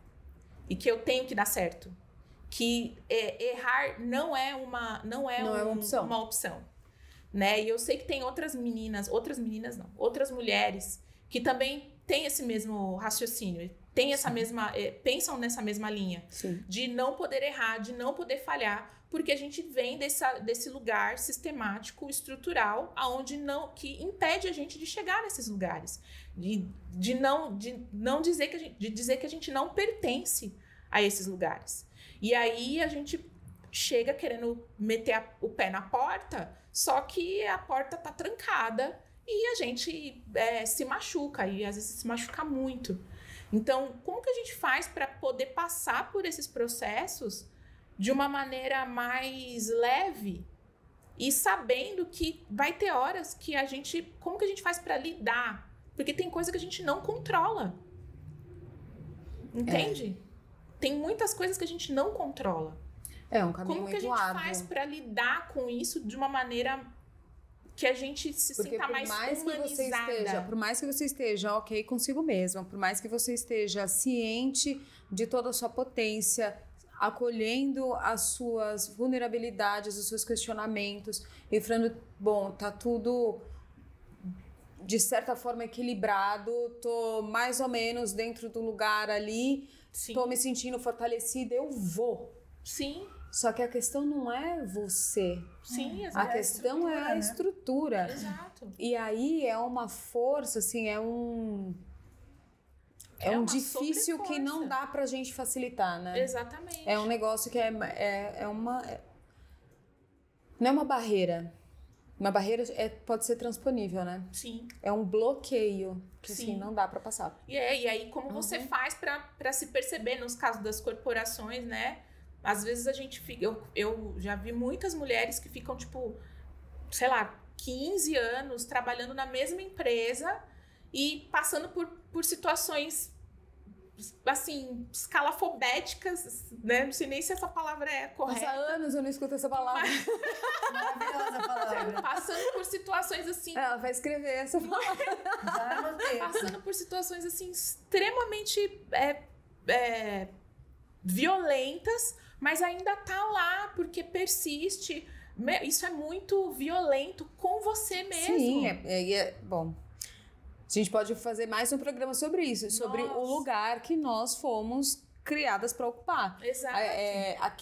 e que eu tenho que dar certo. Que errar não é uma opção, né? E eu sei que tem outras mulheres que também têm esse mesmo raciocínio, têm essa mesma, pensam nessa mesma linha. Sim. De não poder errar, de não poder falhar, porque a gente vem desse lugar sistemático, estrutural, que impede a gente de chegar nesses lugares, de dizer que a gente não pertence a esses lugares. E aí a gente chega querendo meter o pé na porta, só que a porta tá trancada e a gente se machuca, e às vezes se machuca muito. Então, como que a gente faz para poder passar por esses processos de uma maneira mais leve e sabendo que vai ter horas que como que a gente faz para lidar? Porque tem coisa que a gente não controla. Entende? Tem muitas coisas que a gente não controla. É um caminho muito árduo. Como que a gente faz para lidar com isso de uma maneira que a gente se sinta mais humanizada? Por mais que você esteja ok consigo mesma, por mais que você esteja ciente de toda a sua potência, acolhendo as suas vulnerabilidades, os seus questionamentos, e falando, bom, tá tudo de certa forma, equilibrado, tô mais ou menos dentro do lugar ali, Sim. tô me sentindo fortalecida, eu vou. Sim. Só que a questão não é você. Sim, A exato. questão é a estrutura. Exato. E aí é uma força, assim, é um uma difícil que não sobreforça. dá pra gente facilitar, né? Exatamente. É um negócio que não é uma barreira. Uma barreira pode ser transponível, né? Sim. É um bloqueio que Sim. assim, não dá pra passar. E aí, como você faz pra se perceber nos casos das corporações, né? Às vezes a gente fica... Eu já vi muitas mulheres que ficam, tipo, sei lá, 15 anos trabalhando na mesma empresa e passando por situações, assim, escalafobéticas, né? Não sei nem se essa palavra é correta. Há anos eu não escuto essa palavra. Maravilhosa a palavra. Passando por situações assim... Ela vai escrever essa palavra. Já anotei. Passando por situações, assim, extremamente violentas, mas ainda tá lá, porque persiste. Isso é muito violento com você mesmo. Sim, bom. A gente pode fazer mais um programa sobre isso, sobre o lugar que nós fomos criadas para ocupar. Exato.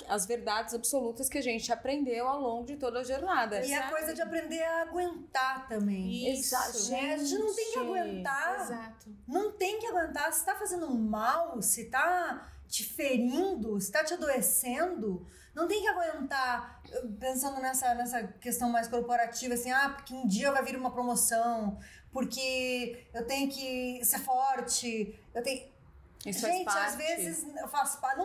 As verdades absolutas que a gente aprendeu ao longo de toda a jornada. E a coisa de aprender a aguentar também. Isso. A gente não tem que aguentar. Exato. Não tem que aguentar. Se tá fazendo mal, se tá te ferindo, se tá te adoecendo, não tem que aguentar. Pensando nessa questão mais corporativa, assim, porque um dia vai vir uma promoção, porque eu tenho que ser forte, Isso gente, faz parte. às vezes não faz parte.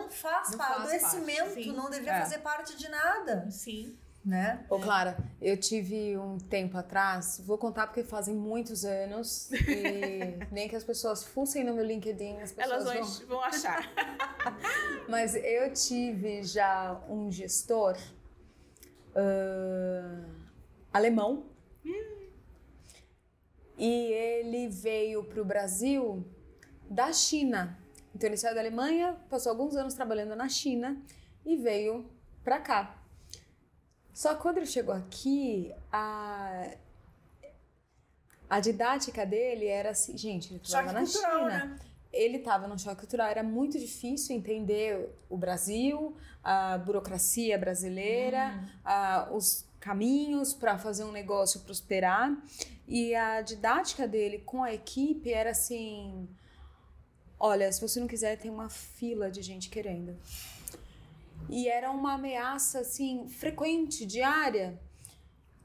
Adoecimento parte. não deveria fazer parte de nada, Sim. né? Ô, Clara, eu tive um tempo atrás, vou contar porque fazem muitos anos, e nem que as pessoas fussem no meu LinkedIn, as pessoas Elas vão achar. Mas eu tive já um gestor alemão, e ele veio para o Brasil da China. Então ele saiu da Alemanha, passou alguns anos trabalhando na China e veio para cá. Só que quando ele chegou aqui, a didática dele era assim, gente, ele trabalhava na China. Né? Ele estava num choque cultural, era muito difícil entender o Brasil, a burocracia brasileira, os caminhos para fazer um negócio prosperar. E a didática dele com a equipe era assim: olha, se você não quiser, tem uma fila de gente querendo. E era uma ameaça, assim, frequente, diária.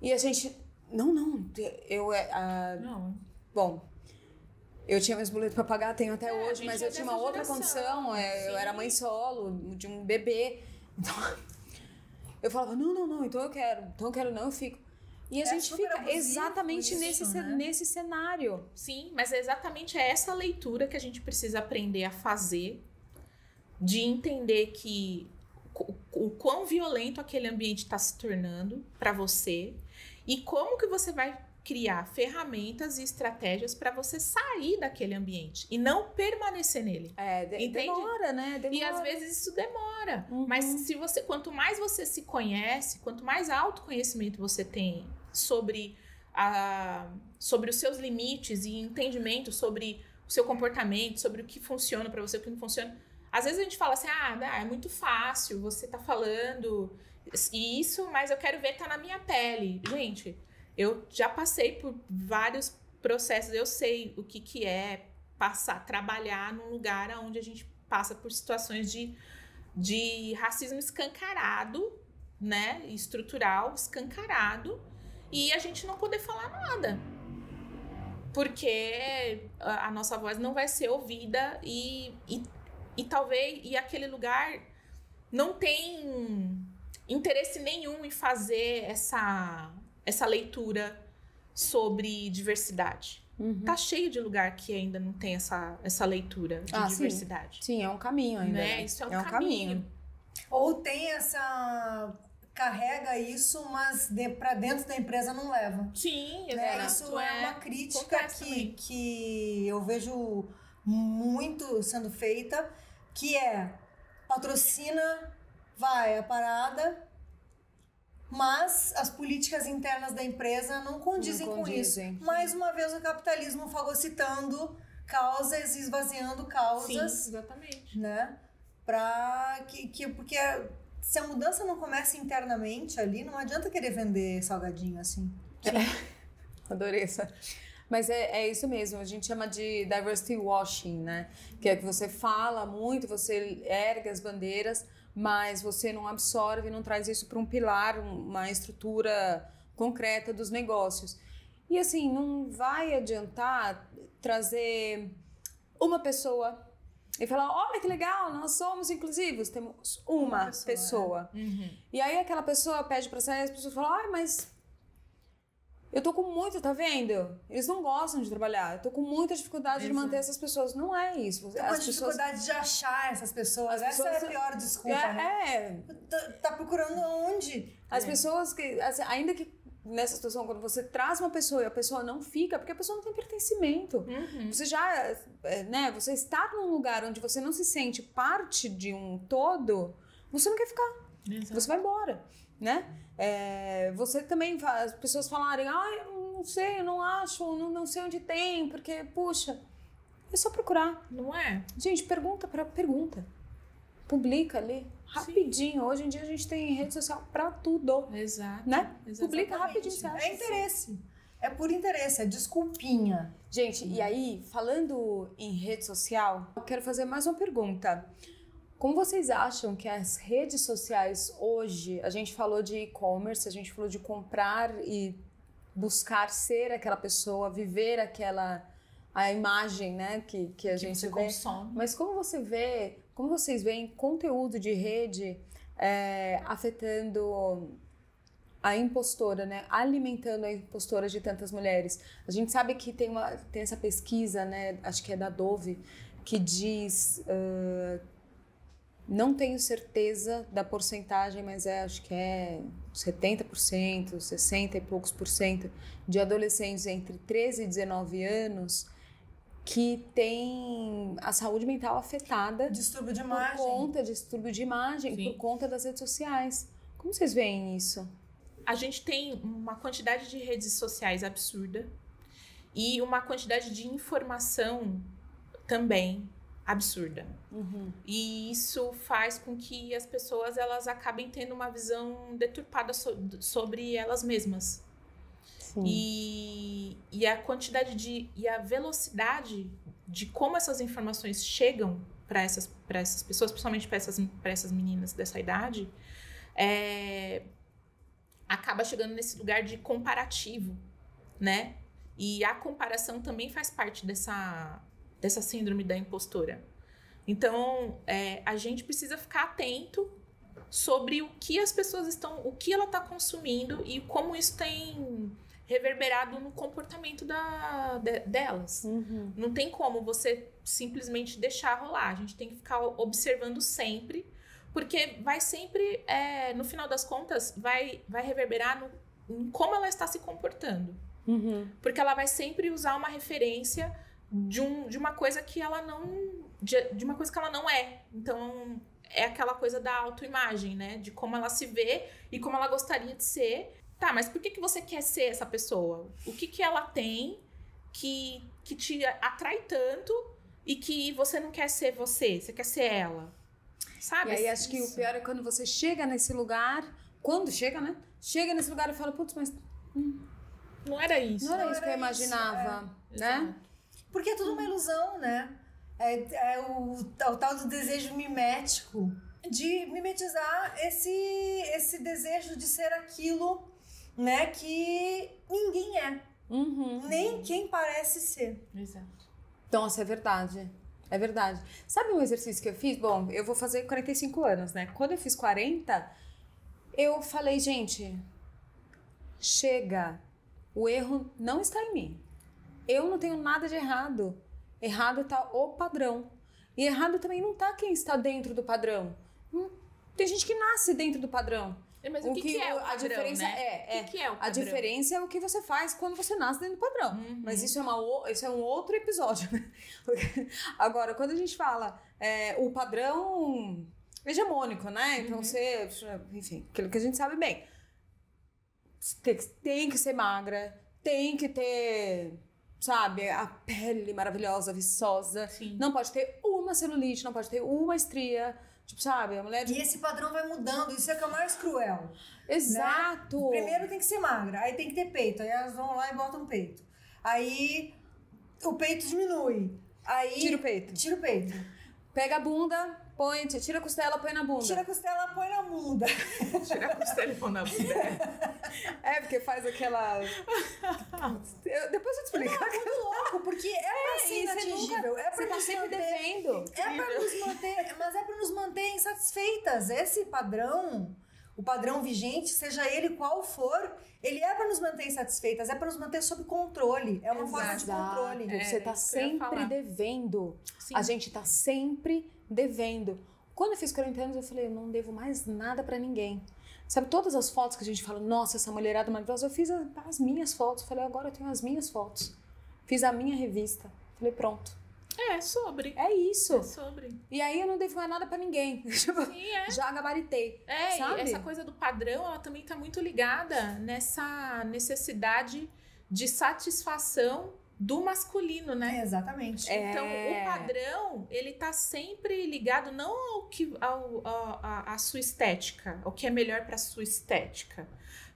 E a gente... Não. Bom, eu tinha meus boletos para pagar, tenho até hoje, mas eu tinha uma outra condição. Eu era mãe solo, de um bebê. Então, eu falava, não, então eu quero, eu fico. E a gente fica exatamente nesse cenário. Sim, mas é exatamente essa leitura que a gente precisa aprender a fazer, de entender que o quão violento aquele ambiente está se tornando para você e como que você vai criar ferramentas e estratégias para você sair daquele ambiente e não permanecer nele. Demora, né? E às vezes isso demora. Mas quanto mais você se conhece, quanto mais autoconhecimento você tem sobre os seus limites e entendimento sobre o seu comportamento, sobre o que funciona para você, o que não funciona. Às vezes a gente fala assim, é muito fácil, você tá falando isso, mas eu quero ver tá na minha pele. Gente, eu já passei por vários processos, eu sei o que é trabalhar num lugar onde a gente passa por situações de racismo escancarado, né, estrutural, escancarado, e a gente não poder falar nada. Porque a nossa voz não vai ser ouvida e talvez aquele lugar não tem interesse nenhum em fazer essa leitura sobre diversidade. Tá cheio de lugar que ainda não tem essa leitura de diversidade. Sim, é um caminho ainda. Né? Isso é um caminho. Ou tem carrega isso, mas pra dentro da empresa não leva. Sim, né? Isso é uma crítica que eu vejo muito sendo feita, que patrocina, vai a parada, mas as políticas internas da empresa não condizem com isso. Mais uma vez o capitalismo fagocitando causas e esvaziando causas. Sim, exatamente. Né? Porque se a mudança não começa internamente ali, não adianta querer vender salgadinho assim. Adorei essa. Mas é isso mesmo, a gente chama de diversity washing, né? Que é que você fala muito, você ergue as bandeiras, mas você não absorve, não traz isso para um pilar, uma estrutura concreta dos negócios. E assim, não vai adiantar trazer uma pessoa e falar, olha que legal, nós somos inclusivos, temos uma pessoa. E aí aquela pessoa pede para sair e as pessoas falam, mas eu tô com muito, tá vendo? Eles não gostam de trabalhar, eu tô com muita dificuldade de manter essas pessoas. Não é isso. Tem muita dificuldade de achar essas pessoas. Essa é a pior desculpa, né? Tá procurando onde? As pessoas que, assim, ainda que nessa situação, quando você traz uma pessoa e a pessoa não fica, porque a pessoa não tem pertencimento. Você já, né, você está num lugar onde você não se sente parte de um todo, você não quer ficar. Exato. Você vai embora, né? Você também, as pessoas falarem, eu não sei, eu não acho, não sei onde tem, porque, puxa, é só procurar. Não é? Gente, pergunta. Publica ali, rapidinho. Sim. Hoje em dia a gente tem rede social pra tudo. Exato. Né? Publica rapidinho. Você acha? É interesse. É por interesse, é desculpinha. Gente, e aí, falando em rede social, eu quero fazer mais uma pergunta. Como vocês acham que as redes sociais hoje, a gente falou de e-commerce, a gente falou de comprar e buscar ser aquela pessoa, viver a imagem, né, que a gente vê. Consome. Mas como vocês veem conteúdo de rede afetando a impostora, né, alimentando a impostora de tantas mulheres? A gente sabe que tem essa pesquisa, né, acho que é da Dove, que diz... não tenho certeza da porcentagem, mas acho que é 70%, 60 e poucos por cento de adolescentes entre 13 e 19 anos que tem a saúde mental afetada. Distúrbio de imagem. Por conta de distúrbio de imagem, por conta das redes sociais. Como vocês veem isso? A gente tem uma quantidade de redes sociais absurda e uma quantidade de informação também absurda. E isso faz com que as pessoas elas acabem tendo uma visão deturpada sobre elas mesmas. Sim. E a quantidade e a velocidade de como essas informações chegam para essas pessoas, principalmente para essas meninas dessa idade, acaba chegando nesse lugar de comparativo, né? E a comparação também faz parte dessa síndrome da impostora. Então, a gente precisa ficar atento sobre o que as pessoas o que ela está consumindo e como isso tem reverberado no comportamento delas. Não tem como você simplesmente deixar rolar. A gente tem que ficar observando sempre, porque vai sempre, no final das contas, vai reverberar em como ela está se comportando. Porque ela vai sempre usar uma referência de uma coisa que ela não... de uma coisa que ela não é. Então, é aquela coisa da autoimagem, né? De como ela se vê e como ela gostaria de ser. Tá, mas por que você quer ser essa pessoa? O que ela tem que te atrai tanto e que você não quer ser você quer ser ela? Sabe? E aí, acho que o pior é quando você chega nesse lugar... Quando chega, né? Chega nesse lugar e fala, putz, mas... não era isso. Não era isso que eu imaginava, né? Porque é tudo uma ilusão, né? É o tal do desejo mimético, de mimetizar esse desejo de ser aquilo, né, que ninguém é. Nem quem parece ser. Exato. Nossa, é verdade. É verdade. Sabe um exercício que eu fiz? Bom, eu vou fazer 45 anos, né? Quando eu fiz 40, eu falei, gente, chega. O erro não está em mim. Eu não tenho nada de errado. Errado está o padrão. E errado também não está quem está dentro do padrão. Tem gente que nasce dentro do padrão. Mas o que é o padrão, a diferença, né? O que é o padrão? A diferença é o que você faz quando você nasce dentro do padrão. Mas isso é um outro episódio. Agora, quando a gente fala o padrão hegemônico, né? Então, enfim, aquilo que a gente sabe bem. tem que ser magra, tem que ter, sabe, a pele maravilhosa, viçosa. Sim. Não pode ter uma celulite, não pode ter uma estria. Tipo, sabe, a mulher... E esse padrão vai mudando, isso é que é o mais cruel. Exato! Né? Primeiro tem que ser magra, aí tem que ter peito, aí elas vão lá e botam peito. Aí o peito diminui. Aí Tira o peito. Tira o peito. Pega a bunda, põe, tira a costela, põe na bunda. Tira a costela, põe na bunda. Tira a costela e põe na bunda. É, porque faz aquela... Depois eu te explico. É muito louco, porque é pra ser e você inatingível. É pra Você tá nos sempre manter... devendo. É pra nos manter, mas é pra nos manter insatisfeitas. Esse padrão, o padrão vigente, seja ele qual for, ele é pra nos manter insatisfeitas, é pra nos manter sob controle. É uma forma de controle. Você tá isso que eu ia sempre falar. devendo. Sim. A gente tá sempre devendo. Quando eu fiz 40 anos, eu falei, eu não devo mais nada pra ninguém. Sabe, todas as fotos que a gente fala, nossa, essa mulherada maravilhosa, eu fiz as minhas fotos. Falei, agora eu tenho as minhas fotos. Fiz a minha revista. Falei, pronto. É sobre. É isso. É sobre. E aí eu não devo mais nada pra ninguém. Tipo, Sim, é. já gabaritei. É, sabe? e essa coisa do padrão, ela também tá muito ligada nessa necessidade de satisfação do masculino, né? Exatamente. Então, o padrão, ele tá sempre ligado não à sua estética, ao que é melhor para sua estética,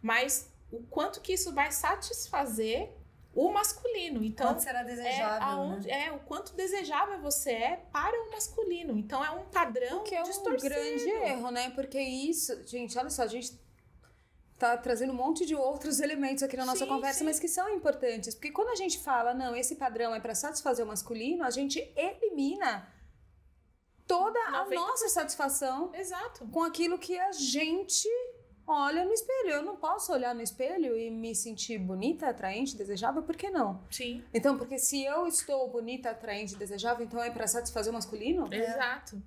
mas o quanto que isso vai satisfazer o masculino. Então, Quanto será desejável, né? o quanto desejável você é para o masculino. Então, é um padrão Que é um distorcido. grande erro, né? Porque isso, gente, olha só, a gente tá trazendo um monte de outros elementos aqui na nossa Sim, conversa, sim. mas que são importantes. Porque quando a gente fala, não, esse padrão é para satisfazer o masculino, a gente elimina toda a 90%. nossa satisfação Exato. com aquilo que a gente olha no espelho. Eu não posso olhar no espelho e me sentir bonita, atraente, desejável, por que não? Sim. Então, porque se eu estou bonita, atraente, desejável, então é para satisfazer o masculino? Exato.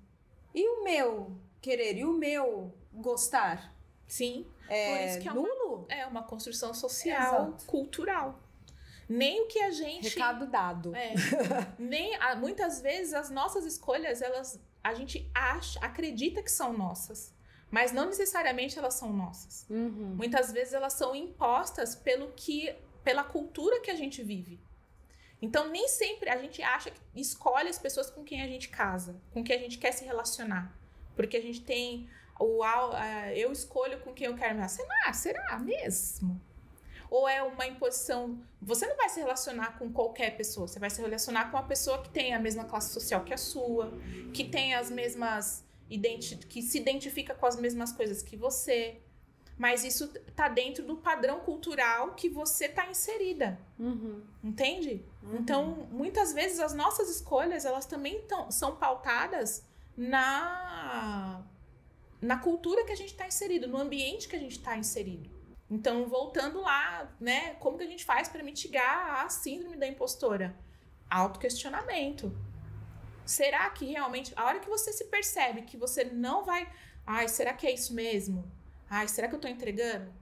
E o meu querer? E o meu gostar? Sim. É Por isso que nulo? é uma construção social, Exato. cultural. Nem o que a gente... Recado dado. Muitas vezes as nossas escolhas, a gente acredita que são nossas, mas não necessariamente elas são nossas. Uhum. Muitas vezes elas são impostas pela cultura que a gente vive. Então, nem sempre a gente acha que escolhe as pessoas com quem a gente casa, com quem a gente quer se relacionar. Porque a gente tem eu escolho com quem eu quero me relacionar. Será mesmo? Ou é uma imposição... Você não vai se relacionar com qualquer pessoa. Você vai se relacionar com uma pessoa que tem a mesma classe social que a sua, que tem as mesmas... que se identifica com as mesmas coisas que você. Mas isso tá dentro do padrão cultural que você tá inserida. Uhum. Entende? Então, muitas vezes as nossas escolhas, elas também são pautadas na cultura que a gente está inserido, no ambiente que a gente está inserido. Então, voltando lá, né? Como que a gente faz para mitigar a síndrome da impostora? Autoquestionamento. Será que realmente... A hora que você se percebe que você não vai... Ai, será que é isso mesmo? Ai, será que eu tô entregando?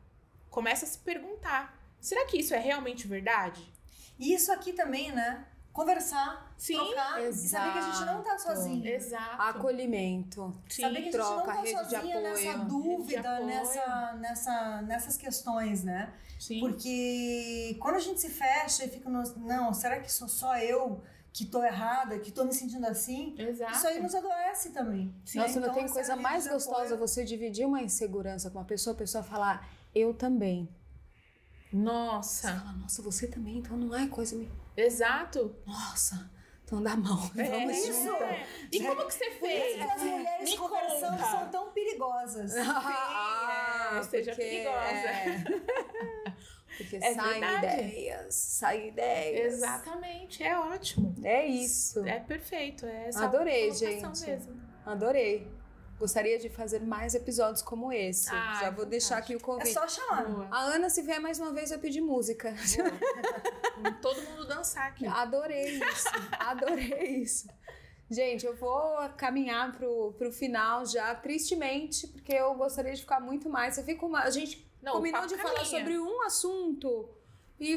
Começa a se perguntar. Será que isso é realmente verdade? E isso aqui também, né? Conversar, Sim, trocar e saber que a gente não tá sozinho. Exato. Acolhimento. Sim. Saber que a gente troca, não tá rede de sozinha nessa apoio. dúvida, Rede de apoio. nessas questões, né? Sim. Porque quando a gente se fecha e fica não, será que sou só eu que tô errada, que tô me sentindo assim? Exato. Isso aí nos adoece também. Sim. Nossa, não Então, tem essa coisa rede mais de gostosa apoio- você dividir uma insegurança com uma pessoa, a pessoa falar, eu também. Você Nossa. fala, nossa, você também, então não é coisa... Exato. Nossa, então dá a mão, vamos isso. junto. E como que você Por isso fez? que as mulheres Me conversando conta. são tão perigosas. Seja perigosa. Porque É saem verdade. ideias. Exatamente, é ótimo. É isso. É perfeito. É essa Adorei, colocação gente. mesmo. Adorei. Gostaria de fazer mais episódios como esse. Ah, Já vou deixar aqui o É convite. só chamar. Boa. A Ana, se vier mais uma vez, eu pedir música. Todo mundo dançar aqui. Adorei isso. Adorei isso. Gente, eu vou caminhar pro final já, tristemente, porque eu gostaria de ficar muito mais. A gente Não, combinou o papo de falar caminha. sobre um assunto e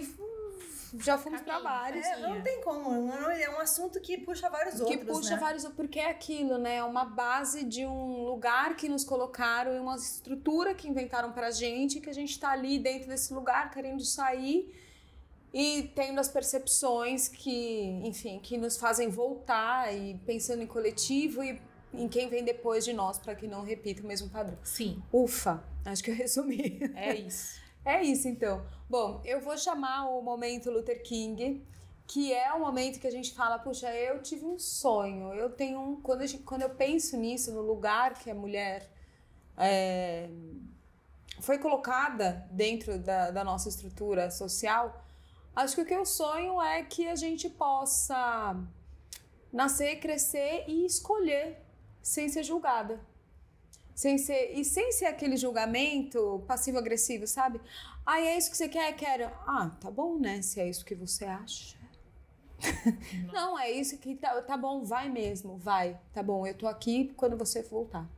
já fomos para vários. Não tem como, é um assunto que puxa vários outros, que puxa vários, porque é aquilo, né? É uma base de um lugar que nos colocaram, uma estrutura que inventaram pra gente, que a gente tá ali dentro desse lugar querendo sair e tendo as percepções que, enfim, que nos fazem voltar e pensando em coletivo e em quem vem depois de nós, para que não repita o mesmo padrão. Sim. Ufa, acho que eu resumi. É isso. É isso, então. Bom, eu vou chamar o momento Luther King, que é o momento que a gente fala, puxa, eu tive um sonho, eu tenho quando eu penso nisso, no lugar que a mulher foi colocada dentro da nossa estrutura social, acho que o que eu sonho é que a gente possa nascer, crescer e escolher sem ser julgada. Sem ser aquele julgamento passivo-agressivo, sabe? É isso que você quer? Quero. Tá bom, né? Se é isso que você acha. Não, é isso que tá bom, vai mesmo, vai. Tá bom, eu tô aqui quando você voltar.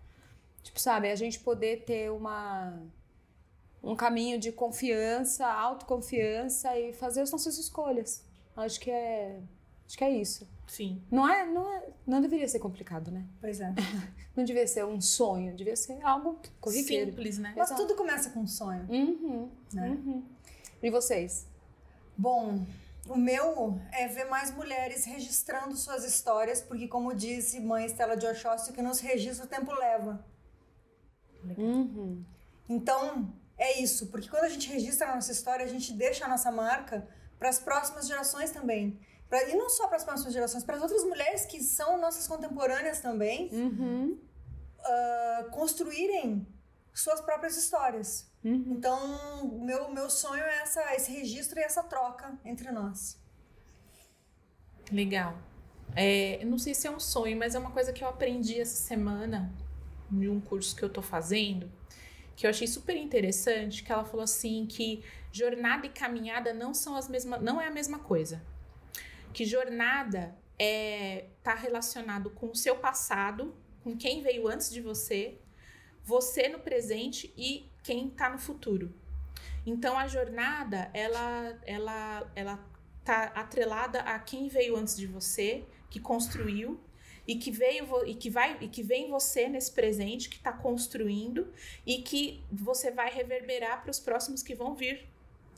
Tipo, sabe? A gente poder ter um caminho de confiança, autoconfiança e fazer as nossas escolhas. Acho que é isso. Sim. Não deveria ser complicado, né? Pois é. Não devia ser um sonho, devia ser algo corriqueiro. Simples, né? Mas tudo começa com um sonho. Né? E vocês? Bom, o meu é ver mais mulheres registrando suas histórias, porque como disse mãe Stella de Oxóssi, que nos registra o tempo leva. Então, é isso, porque quando a gente registra a nossa história, a gente deixa a nossa marca para as próximas gerações também. E não só para as próximas gerações, para as outras mulheres que são nossas contemporâneas também, construírem suas próprias histórias. Então, meu sonho é esse registro e essa troca entre nós. Legal. Eu não sei se é um sonho, mas é uma coisa que eu aprendi essa semana em um curso que eu tô fazendo, que eu achei super interessante, que ela falou assim que jornada e caminhada não é a mesma coisa. Que jornada tá relacionado com o seu passado, com quem veio antes de você no presente e quem tá no futuro. Então a jornada ela tá atrelada a quem veio antes de você, que construiu e que vem você nesse presente que tá construindo e que você vai reverberar para os próximos que vão vir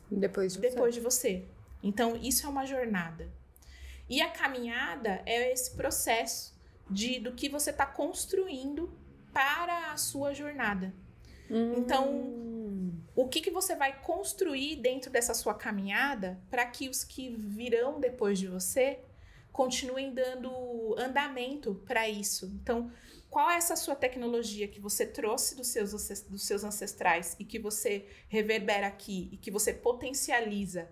depois de você. Então isso é uma jornada. E a caminhada é esse processo do que você está construindo para a sua jornada. Então, o que você vai construir dentro dessa sua caminhada para que os que virão depois de você continuem dando andamento para isso? Então, qual é essa sua tecnologia que você trouxe dos seus ancestrais e que você reverbera aqui e que você potencializa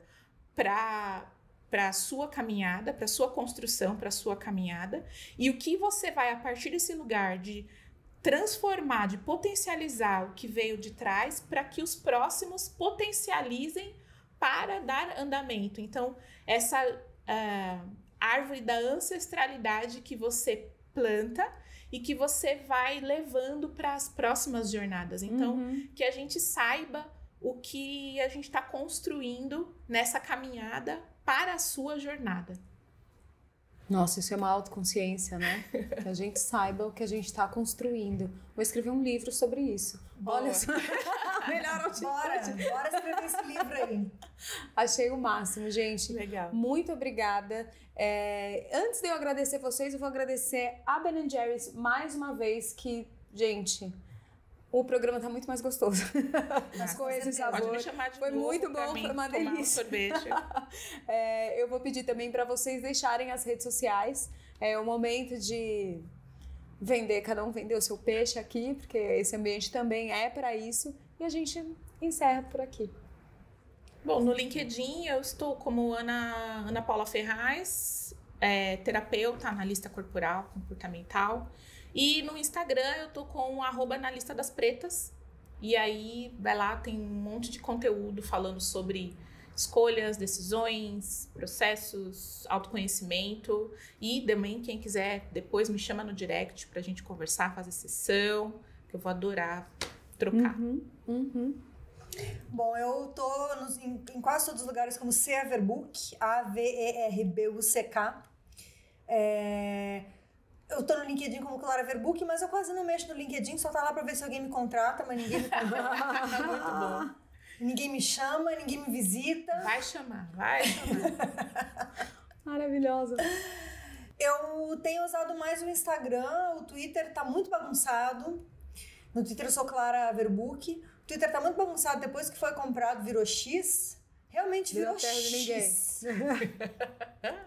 para a sua caminhada, para a sua construção, para a sua caminhada, e o que você vai, a partir desse lugar de transformar, de potencializar o que veio de trás, para que os próximos potencializem para dar andamento. Então, essa árvore da ancestralidade que você planta e que você vai levando para as próximas jornadas. Então, que a gente saiba o que a gente está construindo nessa caminhada para a sua jornada. Nossa, isso é uma autoconsciência, né? Que a gente saiba o que a gente está construindo. Vou escrever um livro sobre isso. Boa. Olha só. Melhor atitude. Bora escrever esse livro aí. Achei o máximo, gente. Legal. Muito obrigada. Antes de eu agradecer vocês, eu vou agradecer a Ben & Jerry's mais uma vez, que, gente, o programa tá muito mais gostoso. As coisas e sabor. Pode me chamar de foi novo muito bom, foi uma delícia. Um sorvete. Eu vou pedir também para vocês deixarem as redes sociais. É o momento de vender, cada um vender o seu peixe aqui, porque esse ambiente também é para isso. E a gente encerra por aqui. Bom, no LinkedIn eu estou como Ana Paula Ferraz, terapeuta, analista corporal, comportamental. E no Instagram eu tô com @analistaDasPretas. E aí, vai lá, tem um monte de conteúdo falando sobre escolhas, decisões, processos, autoconhecimento. E também, quem quiser, depois me chama no direct pra gente conversar, fazer sessão, que eu vou adorar trocar. Bom, eu tô em quase todos os lugares como Averbuck, Averbuck. Eu tô no LinkedIn como Clara Verbuck, mas eu quase não mexo no LinkedIn, só tá lá pra ver se alguém me contrata, mas ninguém me contrata. Muito bom. Ninguém me chama, ninguém me visita. Vai chamar. Maravilhosa. Eu tenho usado mais o Instagram, o Twitter tá muito bagunçado. No Twitter eu sou Clara Verbuck. O Twitter tá muito bagunçado depois que foi comprado, virou X. Realmente virou terra de X.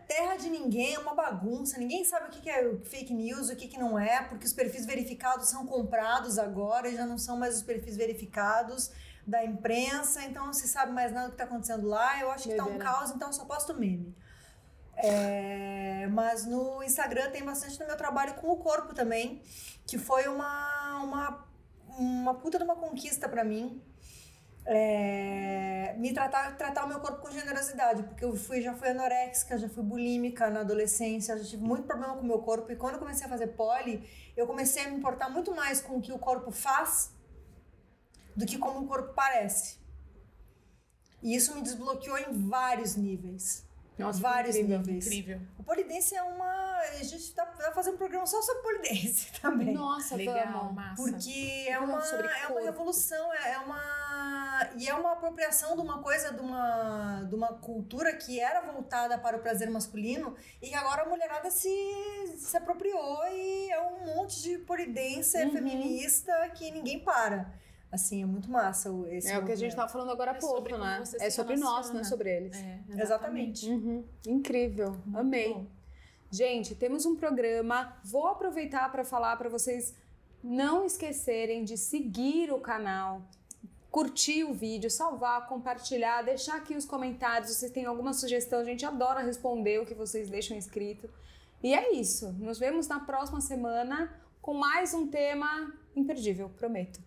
Terra de ninguém, é uma bagunça. Ninguém sabe o que é fake news, o que não é, porque os perfis verificados são comprados agora e já não são mais os perfis verificados da imprensa, então não se sabe mais nada do que tá acontecendo lá. Eu acho que tá um caos, então eu só posto meme. Mas no Instagram tem bastante do meu trabalho com o corpo também, que foi uma puta de uma conquista pra mim. Tratar o meu corpo com generosidade, porque eu já fui anoréxica, já fui bulímica na adolescência, já tive muito problema com o meu corpo, e quando eu comecei a fazer poli, eu comecei a me importar muito mais com o que o corpo faz do que como o corpo parece. E isso me desbloqueou em vários níveis. Nossa, vários níveis. Incrível. O polidense a gente vai fazer um programa só sobre polidense também. Nossa, legal, vamos. massa. Porque é uma revolução, é uma apropriação de uma coisa, de uma cultura que era voltada para o prazer masculino e que agora a mulherada se apropriou e é um monte de polidense feminista que ninguém para. Assim, é muito massa esse o que a gente tava falando agora há pouco, né? É sobre nós, não é sobre eles. Exatamente. Incrível, amei. Bom. Gente, temos um programa. Vou aproveitar para falar para vocês não esquecerem de seguir o canal, curtir o vídeo, salvar, compartilhar, deixar aqui os comentários. Se vocês têm alguma sugestão, a gente adora responder o que vocês deixam escrito. E é isso. Nos vemos na próxima semana com mais um tema imperdível, prometo.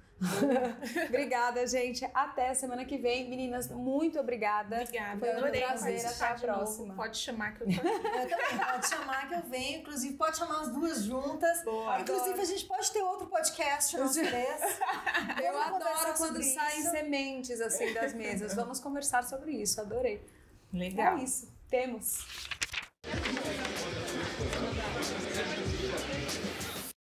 Obrigada, gente. Até a semana que vem. Meninas, muito obrigada. Obrigada. Foi um prazer. Até a próxima. Pode chamar que eu tô aqui. Eu também. Pode chamar que eu venho. Inclusive, pode chamar as duas juntas. Boa. Inclusive, a gente pode ter outro podcast, nós três. Eu adoro quando saem sementes assim das mesas. Vamos conversar sobre isso. Adorei. Legal. É isso. Temos.